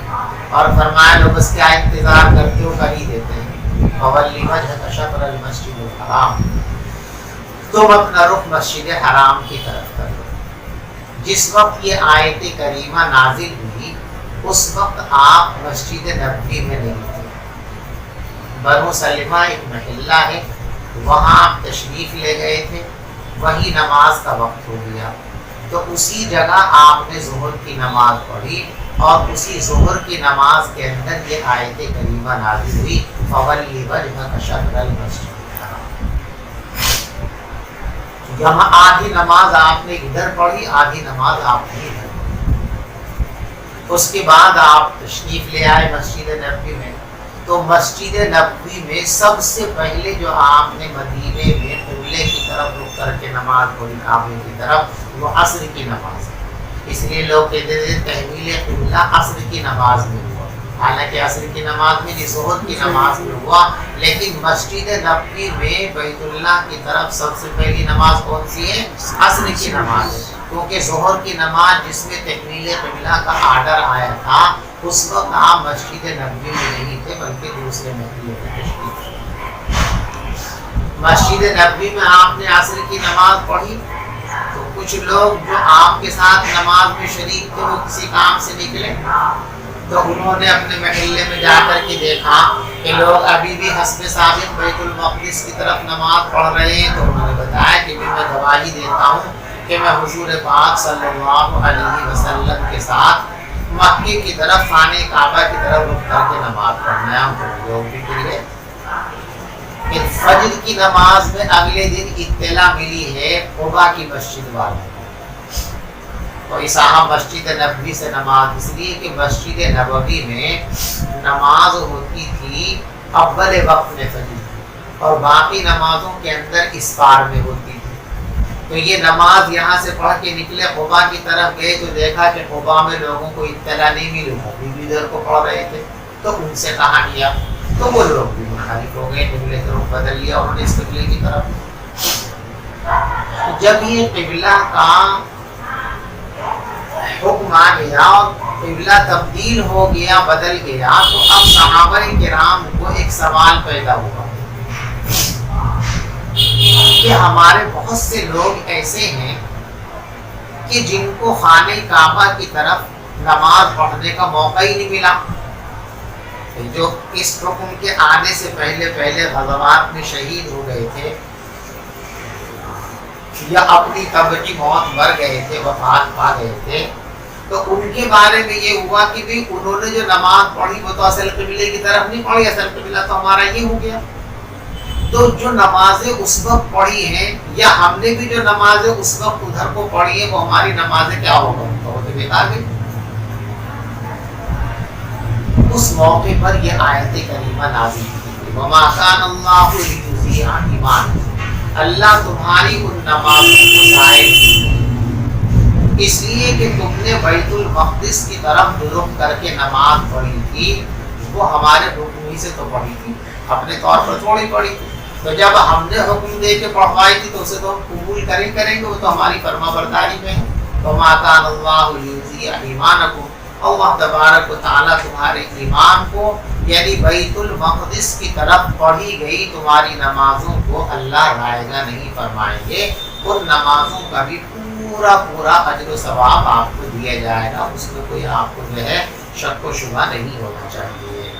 اور فرمایا لو بس کیا انتظار کرتے ہو، کر ہی دیتے ہیں۔ فَوَلِّ وَجْهَكَ شَطْرَ الْمَسْجِدِ الْحَرَامِ، تم اپنا رخ مسجد حرام کی طرف کر دو۔ جس وقت یہ آیت کریمہ نازل ہوئی اس وقت آپ مسجد نبوی میں نہیں تھے، بنو سلمہ ایک محلہ ہے، وہاں آپ تشریف لے گئے تھے، وہی نماز کا وقت ہو گیا، تو اسی جگہ آپ نے ظہر کی نماز پڑھی، اور اسی ظہر کی نماز کے اندر یہ آیت کریمہ نازل ہوئی، فَوَلِّ وَجْهَكَ شَطْرَ الْمَسْجِدِ الْحَرَامِ۔ یہاں آدھی نماز آپ نے ادھر پڑھی، آدھی نماز آپ نے ادھر پڑھی۔ اس کے بعد آپ تشریف لے آئے مسجد نبوی میں، تو مسجد نبوی میں سب سے پہلے جو آپ نے مدینے میں قبلے کی طرف رخ کر کے نماز پڑھی، کعبے کی طرف، وہ عصر کی نماز ہے۔ اس لیے لوگ کہتے تھے تحویل قبلہ عصر کی نماز میں ہوا، حالانکہ عصر کی نماز میں نہیں، ظہر کی نماز میں ہوا، لیکن مسجد نبوی میں بیت اللہ کی طرف سب سے پہلی نماز کون سی ہے؟ عصر کی نماز ہے، کیونکہ ظہر کی نماز جس میں تحویل قبلہ کا آرڈر آیا تھا اس وقت آپ مسجد نبوی میں نہیں تھے بلکہ دوسرے محلے میں تشریف لے۔ مسجد نبوی میں آپ نے عصر کی نماز پڑھی، تو کچھ لوگ جو آپ کے ساتھ نماز میں شریک تھے وہ کسی کام سے نکلے، تو انہوں نے اپنے محلے میں جا کر کے دیکھا کہ لوگ ابھی بھی حسب ثابت بیت المقدس کی طرف نماز پڑھ رہے ہیں، تو انہوں نے بتایا کہ میں گواہی دیتا ہوں کہ میں حضور پاک صلی اللہ علیہ وسلم کے ساتھ مکے کی طرف خانہ کعبہ کی طرف رخ کر کے نماز پڑھنا ہے۔ تو لوگ بھی گر گئے۔ فجر کی نماز میں اگلے دن اطلاع ملی ہے قباء کی مسجد والوں، تو اساحہ مسجد نبوی سے نماز، اس لیے کہ مسجد نبوی میں نماز ہوتی تھی اول وقت میں فجر، اور باقی نمازوں کے اندر اسفار میں ہوتی تھی۔ تو یہ نماز یہاں سے پڑھ کے نکلے قباء کی طرف گئے، تو دیکھا کہ قباء میں لوگوں کو اطلاع نہیں ملی، بھی ادھر کو پڑھ رہے تھے، تو ان سے کہا گیا، تو وہ لوگ بھی منحرف ہو گئے، قبلے کی رخ بدل لیا انہوں نے اس قبلے کی طرف۔ جب یہ قبلہ کا حکم آ گیا اور قبلہ تبدیل ہو گیا، بدل گیا، تو اب صحابہ کرام کو ایک سوال پیدا ہوا کہ ہمارے بہت سے لوگ ایسے ہیں کہ جن کو خانہ کعبہ کی طرف نماز پڑھنے کا موقع ہی نہیں ملا، جو اس حکم کے آنے سے پہلے غزوات میں شہید ہو گئے تھے یا اپنی طبعی موت مر گئے تھے، وفات پا گئے تھے، تو ان کے بارے میں یہ ہوا کہ بھی انہوں نے جو نماز پڑھی وہ تو اصل قبلے کی طرف نہیں پڑھی، اصل قبلہ تو ہمارا یہ ہو گیا، تو جو نمازیں اس وقت پڑھی ہیں یا ہم نے بھی جو نمازیں اس وقت ادھر کو پڑھی ہیں وہ ہماری نمازیں کیا ہوگا، تو بیکار گئی۔ اس موقع پر یہ آیت کریمہ نازل ہوئی، وَمَا كَانَ اللَّهُ لِيُضِيعَ إِيمَانَكُمْ، اللہ تمہاری ان نمازوں کو ضائع نہیں، اس لیے کہ تم نے بیت المقدس کی طرف رخ کر کے نماز پڑھی تھی، وہ ہمارے حکم ہی سے تو پڑھی تھی، اپنے طور پر تھوڑی پڑھی تھی، تو جب ہم نے حکم دے کے پڑھوائی تھی تو اسے تو ہم قبول کریں گے، وہ تو ہماری فرما برداری میں ہے۔ وما كان اللہ لیضیع ایمانکم، اللہ تبارک و تعالیٰ تمہارے ایمان کو یعنی بیت المقدس کی طرف پڑھی گئی تمہاری نمازوں کو اللہ رائے گا نہیں فرمائیں گے۔ ان نمازوں کا بھی پورا اجر و ثواب آپ کو دیا جائے گا، اس میں کوئی آپ کو جو ہے شک و شبہ نہیں ہونا چاہیے۔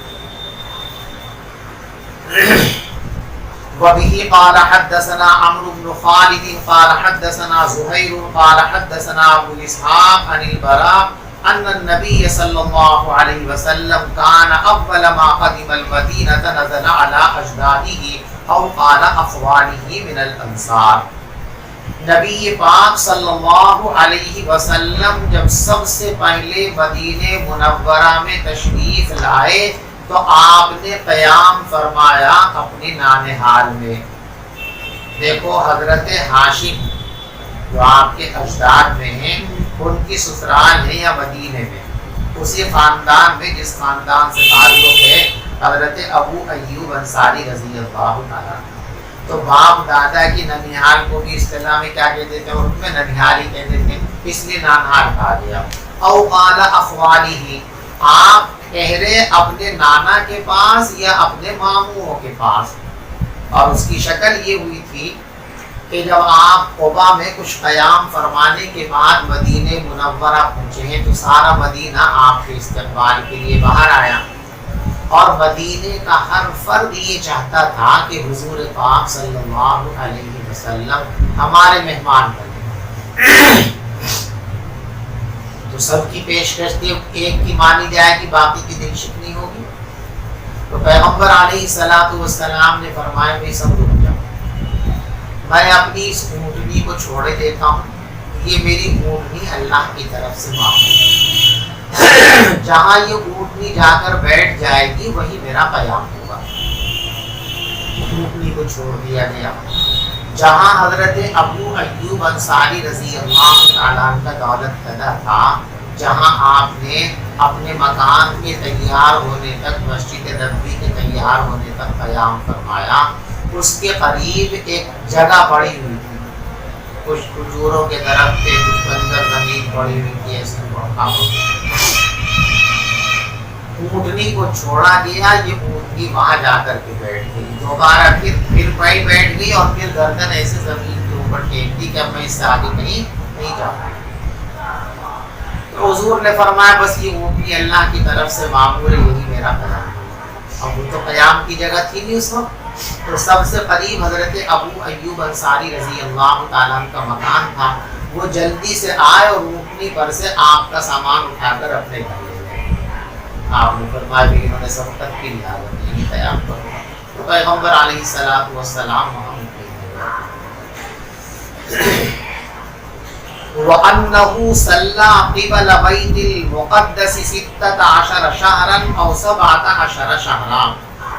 وبه قال حدثنا عمرو بن خالد قال حدثنا زهير قال حدثنا ابو اسحاق عن البراء ان النبي صلى الله عليه وسلم كان اول ما قدم المدينه نزل على اجداده او قال اخوانه من الانصار۔ نبی پاک صلی اللہ علیہ وسلم جب سب سے پہلے مدینہ منورہ میں تشریف لائے تو آپ نے قیام فرمایا اپنے نانہال میں۔ دیکھو حضرت ہاشم جو آپ کے اجداد میں ہیں، ان کی سسرال ہے یا مدینے میں، اسی خاندان میں جس خاندان سے تعلق ہے حضرت ابو ایوب انصاری رضی اللہ تعالیٰ۔ تو باپ دادا کی ننیھال کو بھی اصطلاح میں کیا کہتے تھے، ان میں ننیھال ہی کہتے تھے، اس لیے نانہال کہا گیا۔ او قال اخوانہ، آپ ٹھہرے اپنے نانا کے پاس یا اپنے ماموں کے پاس، اور اس کی شکل یہ ہوئی تھی کہ جب آپ قبا میں کچھ قیام فرمانے کے بعد مدینہ منورہ پہنچے ہیں تو سارا مدینہ آپ کے استقبال کے لیے باہر آیا، اور مدینے کا ہر فرد یہ چاہتا تھا کہ حضور پاک صلی اللہ علیہ وسلم ہمارے مہمان بنے۔ تو سب کی پیشکش تھی، ایک کی مانی جائے گی باقی کی دل شکنی ہوگی۔ تو پیغمبر علیہ الصلوۃ والسلام نے فرمایا بھائی سب رک جاؤ، میں اپنی اس اونٹنی کو چھوڑے دیتا ہوں، یہ میری اونٹنی اللہ کی طرف سے معمول ہے، جہاں یہ اونٹنی جا کر بیٹھ جائے گی وہی میرا قیام ہوگا۔ اونٹنی کو چھوڑ دیا گیا۔ جہاں حضرت ابو ایوب انصاری رضی اللہ تعالیٰ کا دولت قدر تھا، جہاں آپ نے اپنے مکان کے تیار ہونے تک، مسجد نبوی کے تیار ہونے تک قیام فرمایا، اس کے قریب ایک جگہ پڑی ہوئی تھی، کچھ کھجوروں کے درخت تھے، کچھ بنجر زمین پڑی ہوئی تھی، ایسے اونٹنی کو چھوڑا گیا، یہ اونٹنی وہاں جا کر کے بیٹھ گئی، دوبارہ پھر پائی بیٹھ گئی اور پھر گردن ایسے زمین کے اوپر ٹیک دی کہ اب میں اس سے آگے نہیں جاؤں۔ تو حضور نے فرمایا بس یہ اونٹنی اللہ کی طرف سے معمول ہے، یہی میرا قیام ہے۔ اب وہ تو قیام کی جگہ تھی نہیں اس وقت، تو سب سے قریب حضرت ابو ایوب انصاری رضی اللہ تعالیٰ کا مکان تھا، وہ جلدی سے آئے اور اونٹنی پر سے آپ کا سامان اٹھا کر اپنے گھر لے گئے۔ آپ نے فرمایا کہ انہوں نے سبقت کی اجازت نہیں، قیام کرو۔ تو پیغمبر علیہ الصلوۃ والسلام وہاں وَأَنَّهُ صَلَّى قِبَلَ بَيْتِ الْمُقَدَّسِ 16 شهرا أو 17 شهرا،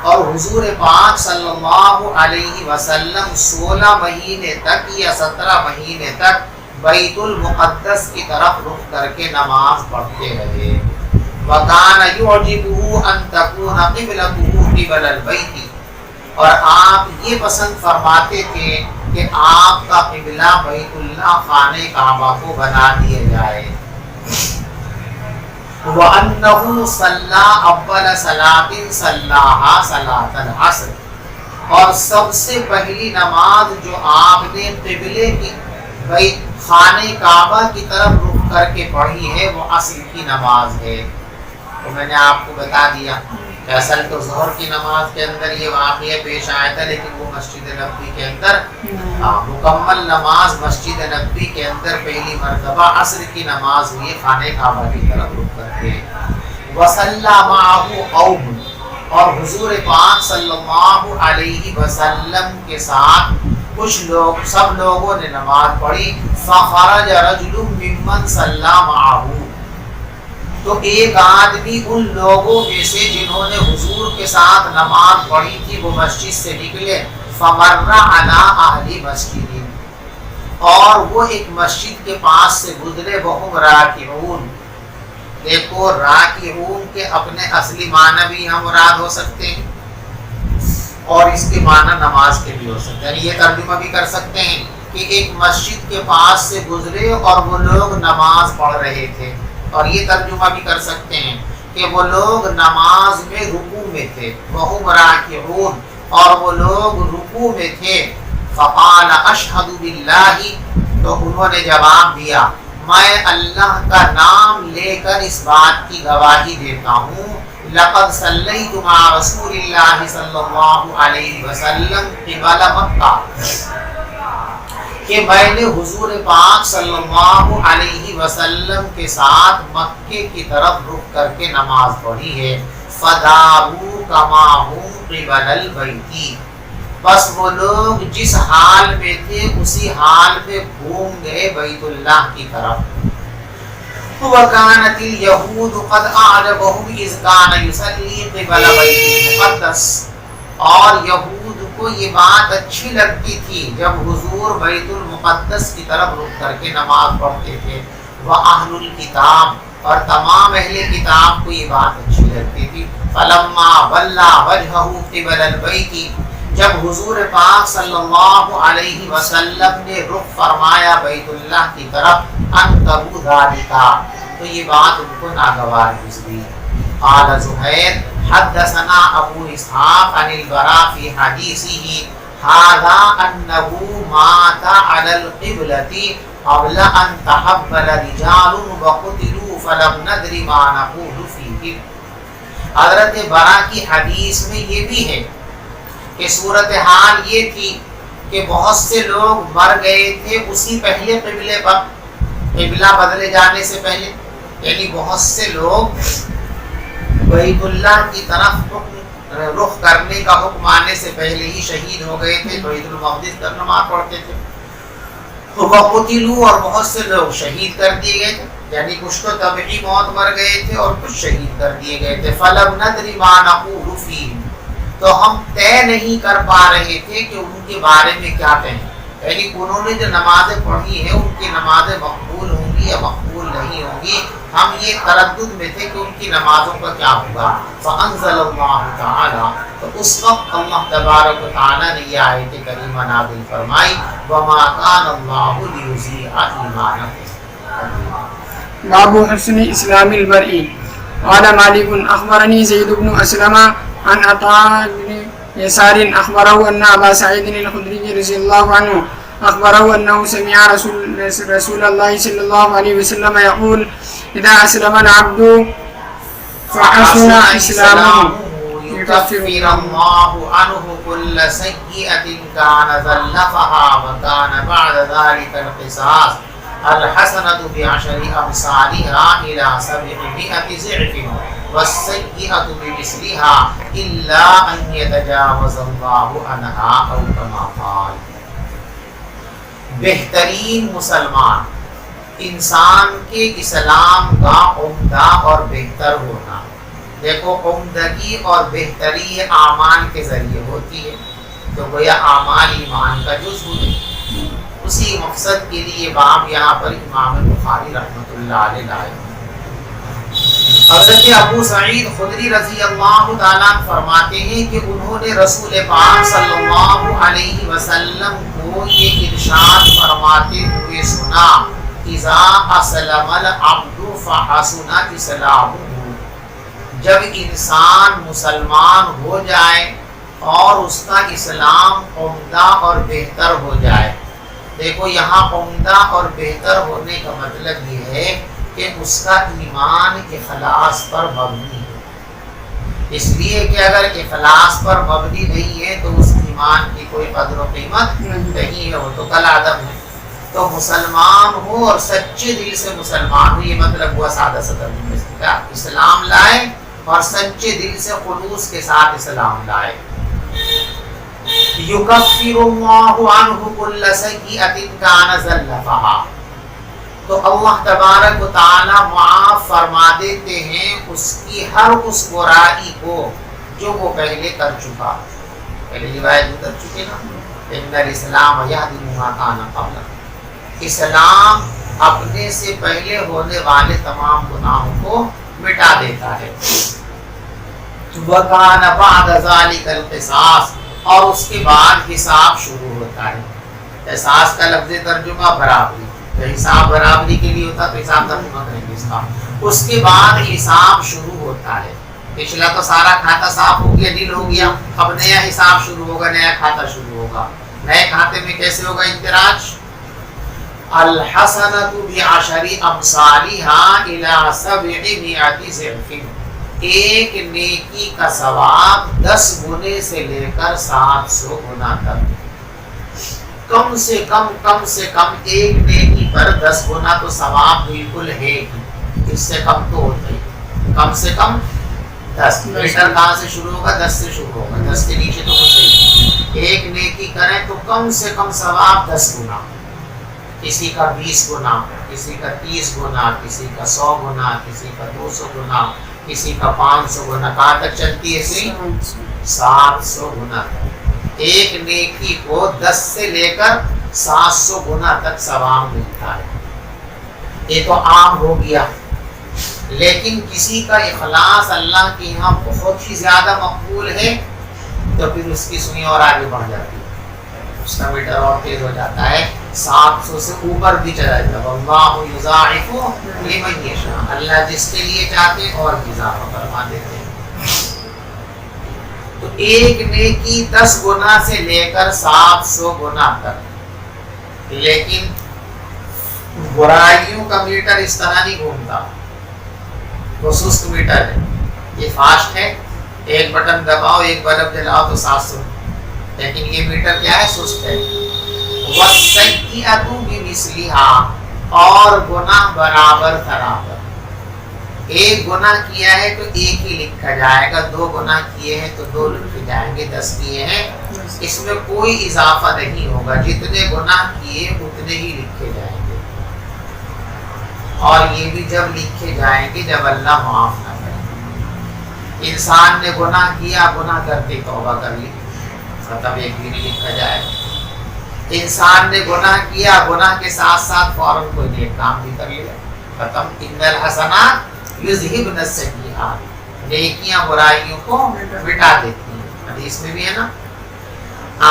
اور حضور پاک صلی اللہ علیہ وسلم 16 مہینے تک یا 17 مہینے تک بیت المقدس کی طرف رخ کر کے نماز پڑھتے رہے۔ وَكَانَ يُعْجِبُهُ أَن تَكُونَ قِبْلَتُهُ قِبَلَ الْبَيْتِ، اور آپ یہ پسند فرماتے تھے کہ آپ کا قبلہ بیت اللہ خانہ کعبہ کو بنا دیا جائے۔ وَأَنَّهُ صَلَّى أَوَّلَ صَلَاةٍ صَلَّاهَا صَلَاةَ الْعَصْرِ، اور سب سے پہلی نماز جو آپ نے قبلے کی بیت خانہ کعبہ کی طرف رخ کر کے پڑھی ہے وہ عصر کی نماز ہے۔ تو میں نے آپ کو بتا دیا کہ اصل تو ظہر کی نماز کے اندر یہ واقعہ پیش آیا تھا، لیکن وہ مسجد نبوی کے اندر مکمل نماز مسجد نبوی کے اندر پہلی مرتبہ عصر کی نماز ہوئی خانہ کعبہ کی طرف رخ کر کے۔ وصلی معہ قوم، اور حضور پاک صلی اللہ علیہ وسلم کے ساتھ کچھ لوگ، سب لوگوں نے نماز پڑھی۔ فخرج رجل ممن صلی معہ، تو ایک آدمی ان لوگوں میں سے جنہوں نے حضور کے ساتھ نماز پڑھی تھی وہ مسجد سے نکلے۔ فمر علی اہل مسجد، اور وہ ایک مسجد کے پاس سے گزرے۔ وہم راکعون، دیکھو راکعون کے اپنے اصلی معنی بھی ہم مراد ہو سکتے ہیں، اور اس کے معنی نماز کے بھی ہو سکتے ہیں. یہ ترجمہ بھی کر سکتے ہیں کہ ایک مسجد کے پاس سے گزرے اور وہ لوگ نماز پڑھ رہے تھے. اور یہ ترجمہ بھی کر سکتے ہیں کہ وہ لوگ نماز میں رکوع میں تھے، وَهُمْ رَاكِعُونَ، اور وہ لوگ رکوع میں تھے. فَقَالَ أَشْهَدُ بِاللَّهِ، تو انہوں نے جواب دیا میں اللہ کا نام لے کر اس بات کی گواہی دیتا ہوں لقد صلیت مع رسول اللہ صلی اللہ علیہ وسلم قبل مکہ، کہ میں نے حضور پاک صلی اللہ علیہ وسلم کے ساتھ مکے کی طرف رخ کر کے نماز پڑھی ہے. فَدَارُوا كَمَا هُمْ قِبَلَ الْبَيْتِ، بس وہ لوگ جس حال میں تھے اسی حال میں گھوم گئے بیت اللہ کی طرف. وَكَانَتِ الْيَهُودُ قَدْ أَعْجَبَهُمْ إِذْ كَانَ يُصَلِّي قِبَلَ بَيْتِ الْمُقَدَّسِ، اور یہود کو یہ بات اچھی لگتی تھی جب حضور بیت المقدس کی طرف رخ کر کے نماز پڑھتے تھے. وَأَهْلُ الْكِتَابِ، اور تمام اہل کتاب کو یہ بات اچھی لگتی تھی. فَلَمَّا وَلَّى وَجْهَهُ قِبَلَ الْبَيْتِ، جب حضور پاک صلی اللہ علیہ وسلم نے رخ فرمایا بیت اللہ کی طرف، انکروا ذالک، تو یہ بات ان کو ناگوار گزری. قال زہیر حدثنا ابو اسحاق عن البراء في حديثه هذا انه مات على القبلة قبل ان تحول رجال وقتلوا فلم ندر ما نقول فيه. حضرت براء کی حدیث میں یہ بھی ہے کہ صورتحال یہ تھی کہ بہت سے لوگ مر گئے تھے اسی پہلے قبلے پر، قبلہ بدلے جانے سے پہلے، یعنی بہت سے لوگ بیت اللہ کی طرف رخ کرنے کا حکم آنے سے پہلے ہی شہید ہو گئے تھے، بیت المقدس پر نماز پڑھتے تھے. وقتلوا، اور بہت سے لوگ شہید کر دیے گئے تھے، یعنی کچھ تو طبعی موت مر گئے تھے اور کچھ شہید کر دیے گئے تھے. فلم ندری ما نقول فیہ، تو ہم طے نہیں کر پا رہے تھے کہ ان کے بارے میں کیا کہیں، یعنی انہوں نے جو نمازیں پڑھی ہیں ان کی نمازیں مقبول ہوں گی یا مقبول نہیں ہوں گی، ہم یہ تردد میں تھے کہ ان کی نمازوں کا کیا ہوگا. فانزل اللہ تعالی، تو اس وقت اللہ تبارک و تعالی نے یہ آیت کریمہ نازل فرمائی وما کان اللہ لیضیع ایمانکم. باب حسن اسلام المرء. قال مالك اخبرني زيد بن اسلم عن عطاء بن يسار اخبره ان ابا سعيد الخدري رضي الله عنه اخبره انه سمع رسول الله صلى الله عليه وسلم يقول اذا اسلم العبد فحسن اسلامه يكفر الله عنه كل سيئة كان زلفها وكان بعد ذلك القصاص الحسنة بعشر أمثالها إلى 700 ضعف والسيئة بمثلها إلا أن يتجاوز الله عنها أو كما قال. بہترین مسلمان انسان کے اسلام کا عمدہ اور بہتر ہونا. دیکھو عمدگی اور بہتری اعمال کے ذریعے ہوتی ہے، تو گویا اعمال ایمان کا جزو ہے. اسی مقصد کے لیے باب یہاں پر امام بخاری رحمۃ اللہ علیہ لائے. حضرت ابو سعید خدری رضی اللہ تعالیٰ فرماتے ہیں کہ انہوں نے رسول پاک صلی اللہ علیہ وسلم کو یہ ارشاد فرماتے ہوئے سنا اذا اسلم العبد فحسن اسلامہ، جب انسان مسلمان ہو جائے اور اس کا اسلام عمدہ اور بہتر ہو جائے. دیکھو یہاں عمدہ اور بہتر ہونے کا مطلب یہ ہے کہ اس کا ایمان اخلاص پر مبنی ہے. اس لیے کہ اگر اخلاص پر مبنی نہیں ہے تو اس ایمان کی کوئی قدر و قیمت نہیں ہے، وہ تو کل عدم ہے. تو مسلمان ہو اور سچے دل سے مسلمان ہو، یہ مطلب ہوا سادہ سطح اسلام لائے اور سچے دل سے خلوص کے ساتھ اسلام لائے. یکفر اللہ عنہ کل سیئۃ کان زلفہا، تو اللہ تبارک و تعالی معاف فرما دیتے ہیں اس کی ہر اس برائی کو جو وہ پہلے کر چکا. پہلے روایت میں کر چکے نا، ان الاسلام یہدم ما کان قبلہ، اسلام اپنے سے پہلے ہونے والے تمام گناہوں کو مٹا دیتا ہے. وَكَانَ بَعْدَ ذَلِكَ الْقِصَاص، اور اس کے بعد حساب شروع ہوتا ہے. احساس کا لفظ ترجمہ برابری، تو حساب برابری کے لیے ہوتا تو حساب ترجمہ کریں گے اس کا. اس کے بعد حساب شروع ہوتا ہے. پچھلا تو سارا کھاتا صاف ہو گیا، دل ہو گیا، اب نیا حساب شروع ہوگا، نیا کھاتا شروع ہوگا. نئے کھاتے میں کیسے ہوگا اندراج؟ الحسنۃ بعشر امثالها الى 700 ضعف. ایک نیکی کا ثواب 10 گنے سے لے کر 700 گنا تک. کم سے کم ایک نیکی پر 10 گنا تو ثواب بالکل ہے ہی. اس سے کم تو ہوتا ہی، کم سے کم 10. میٹر کہاں سے شروع ہوگا؟ 10 سے شروع ہوگا. 10 کے نیچے تو کچھ نہیں. ایک نیکی کریں تو کم سے کم ثواب 10 گنا، کسی کا 20 گنا، کسی کا 30 گنا، کسی کا 100 گنا، کسی کا 200 گنا، کسی کا 500 گنا. کہاں تک چلتی ہے سی؟ 700 گنا تک. ایک نیکی کو 10 سے لے کر 700 گنا تک ثواب ملتا ہے. یہ تو عام ہو گیا. لیکن کسی کا اخلاص اللہ کے یہاں بہت ہی زیادہ مقبول ہے تو پھر اس کی سوئی اور آگے بڑھ جاتی ہے، اس کا میٹر اور تیز ہو جاتا ہے. 700 سے اوپر بھی چلا جاتا ہے. اللہ یضاعف لمن یشاء. اللہ جس کے لیے چاہتے اور بھی اضافہ فرما دیتے ہیں. تو ایک نیکی 10 گنا سے لے کر 700 گنا تک. لیکن برائیوں کا میٹر اس طرح نہیں گھومتا. وہ سست میٹر ہے، یہ فاسٹ ہے. ایک بٹن دباؤ، ایک بلب جلاؤ تو 700. لیکن یہ میٹر کیا ہے؟ سست ہے. وَالسَّيِّئَةُ بِمِثْلِهَا. اور گناہ برابر برابر. ایک گناہ کیا ہے تو ایک ہی لکھا جائے گا، 2 گناہ کیے ہیں تو 2 لکھے جائیں گے. 10 کیے ہیں اس میں کوئی اضافہ نہیں ہوگا. جتنے گناہ کیے اتنے ہی لکھے جائیں گے. اور یہ بھی جب لکھے جائیں گے جب اللہ معاف نہ کرے. انسان نے گناہ کیا، گناہ کرتے توبہ کر لی، مطلب ایک بھی نہیں لکھا جائے. انسان نے گناہ کیا، گناہ کے ساتھ ساتھ فوراً کوئی نیک کام بھی کر لیا، ختم. ان الحسنات یذہبن السیئات. نیکیاں برائیوں کو مٹا دیتی ہیں. حدیث میں بھی ہے نا،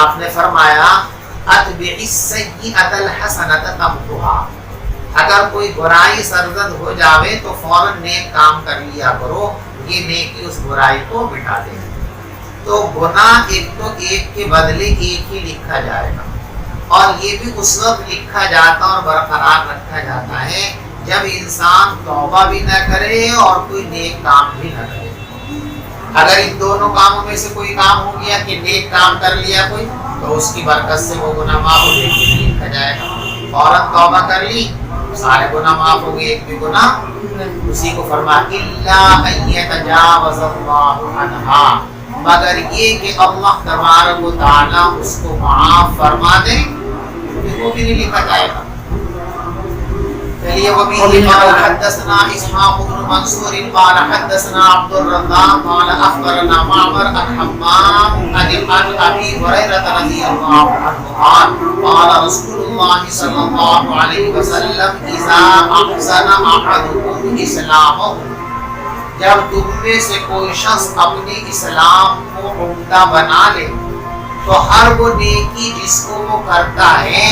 آپ نے فرمایا اتبع السیئۃ الحسنۃ تمحها. اگر کوئی برائی سرزد ہو جاوے تو فوراً نیک کام کر لیا کرو، یہ نیکی اس برائی کو مٹا دے. تو گناہ ایک تو ایک کے بدلے ایک ہی لکھا جائے گا. اور یہ بھی اس وقت لکھا جاتا اور برقرار رکھا جاتا ہے جب انسان توبہ بھی نہ کرے اور کوئی نیک کام بھی نہ کرے. اگر ان دونوں کاموں میں سے کوئی کام ہو گیا کہ نیک کام کر لیا کوئی، تو اس کی برکت سے وہ گناہ معاف ہو جائے گی، لکھا جائے گا. فوراً توبہ کر لی، سارے گناہ معاف ہو گئے، ایک بھی گناہ. اسی کو فرما الا ان یتجاوز اللہ عنہا. مگر یہ کہ اللہ تبارک و تعالیٰ اس کو معاف فرما دے، وہ بھی نہیں لکھا جائے گا. چلیے وبه قال حدثنا اسحاق بن منصور قال حدثنا عبد الرزاق قال اخبرنا معمر عن حمام عن ابي هريره رضي الله عنه قال قال رسول الله صلى الله عليه وسلم اذا احسن احدكم اسلامه. جب تم میں سے کوئی شخص اپنے اسلام کو عمدہ بنا لے تو ہر وہ نیکی جس کو وہ کرتا ہے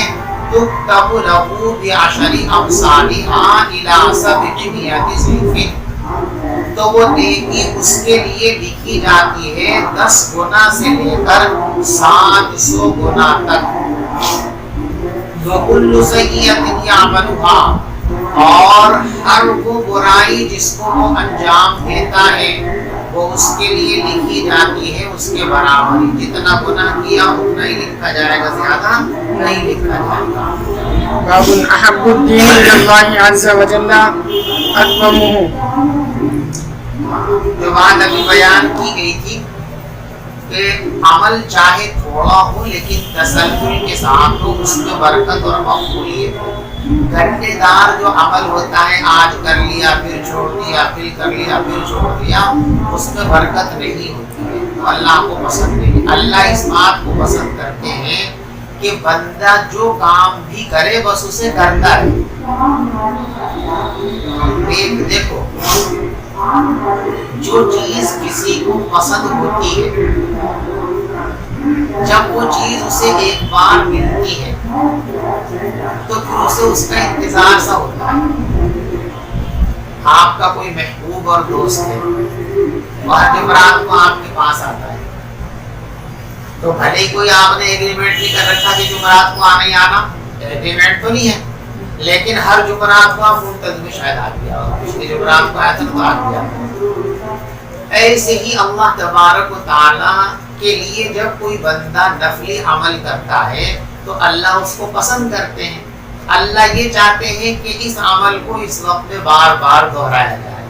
تُكْتَبُ لَهُ بِعَشَرِ أَمْثَالِهَا إِلَى 700 ضِعْفٍ. تو وہ نیکی اس کے لیے لکھی جاتی ہے 10 گنا سے لے کر 700 گنا تک. وَكُلُّ سَيِّئَةٍ يَعْمَلُهَا. اور ہر وہ برائی جس کو وہ انجام دیتا ہے وہ اس کے لیے لکھی جاتی ہے اس کے برابر. جتنا گناہ کیا اتنا ہی لکھا جائے گا، زیادہ نہیں لکھا جائے گا. باب احب الدین الی اللہ عز وجل اتممہ. جو بات ابھی بیان کی گئی تھی کہ عمل چاہے تھوڑا ہو لیکن تسلسل کے ساتھ ہو، اس میں برکت اور مقبولیت ہو. گھنٹے دار جو عمل ہوتا ہے، آج کر لیا پھر چھوڑ دیا، پھر کر لیا پھر چھوڑ دیا، اس میں برکت نہیں ہوتی ہے، تو اللہ کو پسند نہیں. اللہ اس بات کو پسند کرتے ہیں کہ بندہ جو کام بھی کرے بس اسے کرتا ہے. ایک دیکھو، جو چیز کسی کو پسند ہوتی ہے جب وہ چیز اسے ایک بار ملتی ہے تو پھر اسے اس کا انتظار سا ہوتا ہے. آپ کا کوئی محبوب اور دوست ہے اور جمعرات کو آپ کے پاس آتا ہے تو بھلے ہی کوئی آپ نے ایگریمنٹ نہیں کر رکھا کہ جمعرات کو آنا ہی آنا، ایگریمنٹ تو نہیں ہے، لیکن ہر جمعرات کو آپ منتظم شاید آ گیا اور پچھلی جمعرات کو آیا تھا تو آ گیا. ایسے ہی اللہ تبارک و تعالیٰ کے لیے جب کوئی بندہ نفلی عمل کرتا ہے تو اللہ اس کو پسند کرتے ہیں. اللہ یہ چاہتے ہیں کہ اس عمل کو اس وقت میں بار بار دہرایا جائے،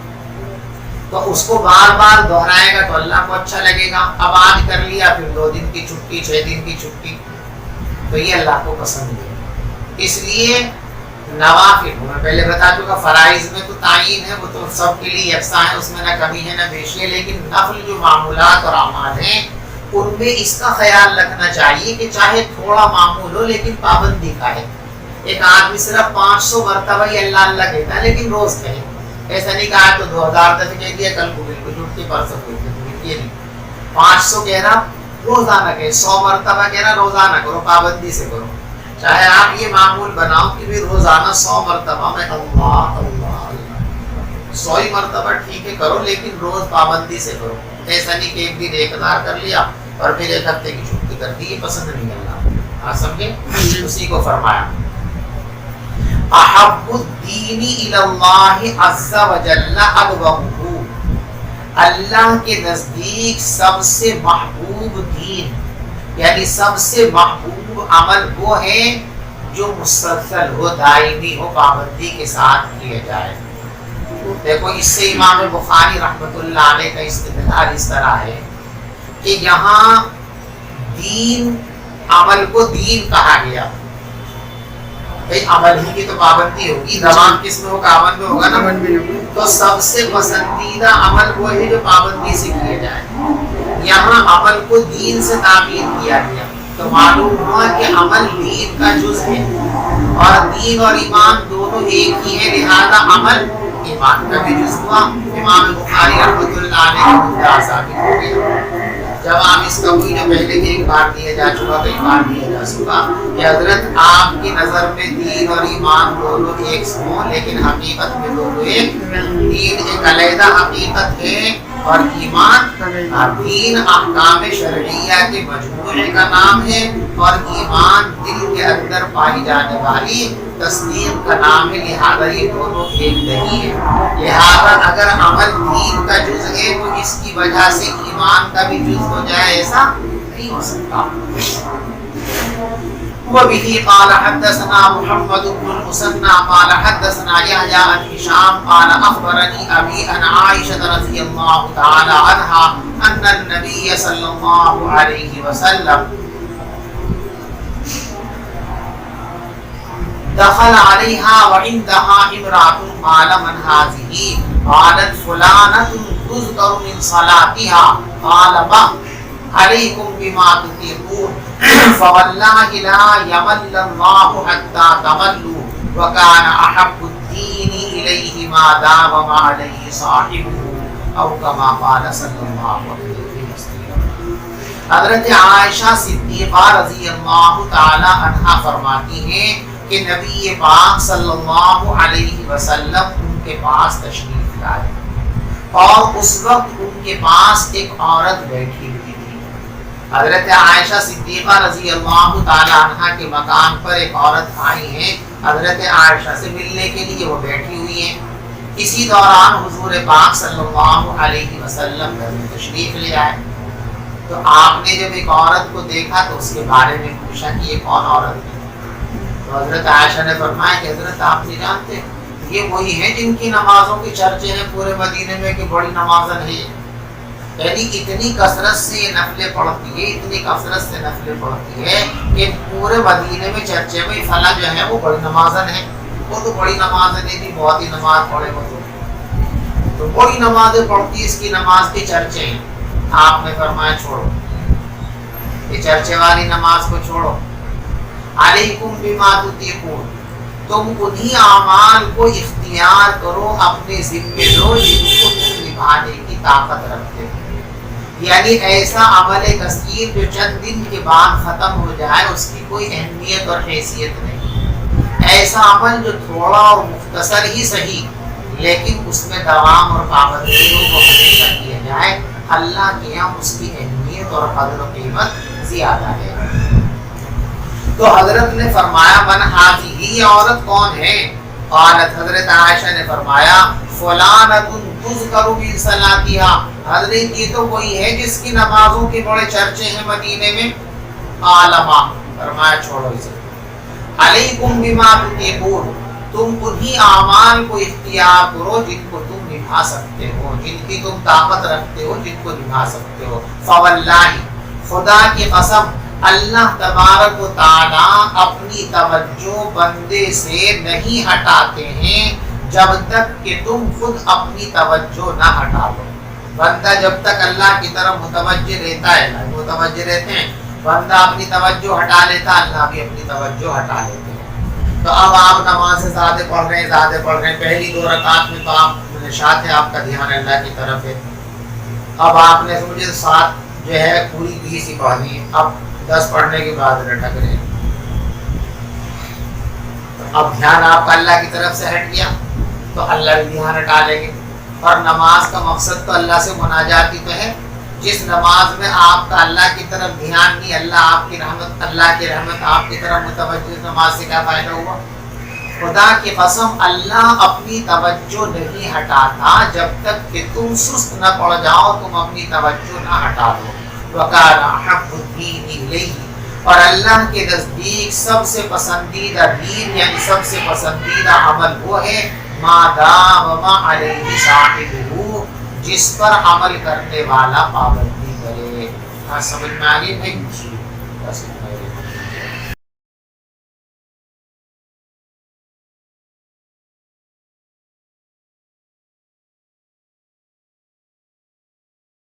تو اس کو بار بار دہرائے گا تو اللہ کو اچھا لگے گا. اب آج کر لیا پھر 2 دن کی چھٹی، 6 دن کی چھٹی، تو یہ اللہ کو پسند ہے. اس لیے نوافل میں پہلے بتا چکا، فرائض میں تو تعین ہے، وہ تو سب کے لیے یکساں ہے، اس میں نہ کمی ہے نہ بیشی ہے، لیکن نفل جو معمولات اور اعمال ہیں ان میں اس کا خیال رکھنا چاہیے کہ چاہے تھوڑا معمول ہو لیکن پابندی کا ہے. ایک آدمی صرف 500 مرتبہ ہی اللہ اللہ کہتا ہے لیکن روز کہے، ایسا نہیں کہا تو 2000 دفعہ کہہ دیا کل کو بالکل چھٹی، پرسوں کو یہ نہیں. 500 کہنا روزانہ کہے، 100 مرتبہ کہنا روزانہ کرو، پابندی سے کرو. چاہے آپ یہ معمول بناؤ کہ بھی روزانہ 100 مرتبہ میں اللہ اللہ اللہ، 100 ہی مرتبہ ٹھیک ہے کرو لیکن روز پابندی سے کرو. ایسا نہیں کہ ایک دن 1000 کر لیا اور پھر 1 ہفتے کی چھٹی کر دی، یہ پسند نہیں اللہ. آپ سمجھے؟ اسی کو فرمایا احب الدین الی اللہ عز وجل ادومہ، اللہ کے نزدیک سب سے محبوب دین یعنی سب سے محبوب عمل وہ ہے جو مسلسل ہو، دائمی ہو، پابندی کے ساتھ کیا جائے. دیکھو اس سے امام بخاری رحمۃ اللہ علیہ کا استدلال اس طرح ہے کہ یہاں دین، عمل کو دین کہا گیا، عمل ہی کی تو پابندی ہوگی، زبان کس میں ہوگا؟ عمل میں ہوگا نا. تو سب سے پسندیدہ عمل وہ ہے جو پابندی سے کیا جائے. یہاں عمل کو دین سے تعبیر کیا گیا تو معلوم ہوا کہ عمل دین کا جز ہے اور دین اور ایمان دونوں ایک ہی ہے، لہذا عمل ایمان کا بھی جز ہوا. امام بخاری رحمۃ اللہ علیہ کا مدعا ثابت ہو گیا. جواب اس کا کوئی جو پہلے بھی ایک بار دیا جا چکا، کئی بار دیا جا چکا کہ حضرت آپ کی نظر میں دین اور ایمان دونوں ایک ہوں لیکن حقیقت میں دونوں ایک. دین ایک علیحدہ حقیقت ہے اور ایمان دین احکام شرعیہ کے مجموعے کا نام ہے اور ایمان دل کے اندر پائی جانے والی تصدیق کا نام ہے، لہذا یہ دونوں ایک نہیں ہے. لہذا اگر عمل دین کا جز ہے تو اس کی وجہ سے ایمان کا بھی جز ہو جائے، ایسا نہیں ہو سکتا. وبه قال حدثنا محمد بن المثنى قال حدثنا يحيى عن هشام قال اخبرني ابي عن عائشه رضي الله تعالى عنها ان النبي صلى الله عليه وسلم دخل عليها وعندها امرأة قال من هذه؟ قالت فلانة تذكر من صلاتها قال ما عليكم بما تطيقون فوالله لا يمل الله حتى تملوا وكان احب الدين اليه ما دام ما عليه صاحبه او كما قال صلى الله عليه وسلم. حضرت عائشہ صدیقہ رضی اللہ تعالی عنہا فرماتی ہیں کہ نبی پاک صلی اللہ علیہ وسلم ان کے پاس تشریف لائے اور اس وقت ان کے پاس ایک عورت بیٹھی ہوئی تھی. حضرت عائشہ صدیقہ رضی اللہ تعالی عنہا کے مقام پر ایک عورت آئی ہیں، حضرت عائشہ سے ملنے کے لیے وہ بیٹھی ہوئی ہیں. اسی دوران حضور پاک صلی اللہ علیہ وسلم گھر میں تشریف لے آئے تو آپ نے جب ایک عورت کو دیکھا تو اس کے بارے میں پوچھا کہ یہ کون عورت ہے. تو حضرت عائشہ نے فرمایا کہ حضرت آپ نہیں جانتے، یہ وہی ہیں جن کی نمازوں کے چرچے ہیں پورے مدینے میں کہ بڑی نمازن ہے. یعنی اتنی کثرت سے یہ نفلیں پڑھتی ہے، اتنی کثرت سے نفلیں پڑھتی ہے کہ پورے مدینے میں چرچے میں فلاں جو ہے وہ بڑی نمازن ہے. وہ تو بڑی نمازن ہے، بہت ہی نماز پڑھے وہ تو بڑی نمازیں پڑھتی ہے، اس کی نماز کے چرچے ہیں. آپ نے فرمایا چھوڑو یہ چرچے والی نماز کو چھوڑو. علیکم بما تطیقون، تم انہی اعمال کو اختیار کرو، اپنے ذمے لو جن کو تم نبھانے کی طاقت رکھتے ہو. یعنی ایسا عمل کثیر جو چند دن کے بعد ختم ہو جائے اس کی کوئی اہمیت اور حیثیت نہیں، ایسا عمل جو تھوڑا اور مختصر ہی صحیح لیکن اس میں دوام اور پابندی ہو وہ ہمیشہ کیا جائے، اللہ کے یہاں اس کی اہمیت اور قدر و قیمت زیادہ ہے۔ تو حضرت نے فرمایا من ہذہ، یہ عورت کون ہے؟ قالت، حضرت عائشہ نے فرمایا فلانۃ تذکر من صلاتھا، حضرت یہ تو وہی ہے جس کی نمازوں کے بڑے چرچے ہیں مدینے میں۔ عالمہ، فرمایا چھوڑو اسے، علیکم بما تطیقون، تم انہی اعمال کو اختیار کرو جن کو تم نبھا سکتے ہو، جن کی تم طاقت رکھتے ہو، جن کو نبھا سکتے ہو۔ فواللہ، خدا کی قسم، اللہ تبارک و تعالی اپنی توجہ بندے سے نہیں ہٹاتے ہیں جب تک کہ تم خود اپنی توجہ نہ ہٹا دو۔ بندہ جب تک اللہ کی طرف متوجہ رہتا ہے، متوجہ رہتے ہیں، بندہ اپنی توجہ ہٹا لیتا، اللہ بھی اپنی توجہ ہٹا لیتے ہیں۔ تو اب آپ نماز سے زیادہ پڑھ رہے ہیں، پہلی 2 رکعت میں تو آپ نشاط ہے، آپ کا دھیان اللہ کی طرف ہے۔ اب آپ نے سمجھے 7 جو ہے پوری 20 ہی پڑھنی ہے، اب 10 پڑھنے کے بعد لٹک رہے ہیں، اب دھیان آپ کا اللہ کی طرف سے ہٹ گیا تو اللہ بھی دھیان ہٹا لیں گے۔ اور نماز کا مقصد تو اللہ سے مناجات ہی تو ہے، جس نماز میں آپ کا اللہ کی طرف دھیان نہیں، اللہ کی رحمت آپ کی طرف متوجہ، نماز سے کیا فائدہ ہوا؟ خدا کی قسم اللہ اپنی توجہ نہیں ہٹاتا جب تک کہ تم سست نہ پڑ جاؤ، تم اپنی توجہ نہ ہٹا دو۔ وَكَانَ أَحَبُّ الدِّينِ إِلَيْهِ، اور اللہ کے نزدیک سب سے پسندیدہ دین یعنی سب سے پسندیدہ عمل وہ ہے ما دام علیہ صاحبہ، جس پر عمل کرنے والا پابندی کرے۔ سمجھ میں آ گئی بھائی؟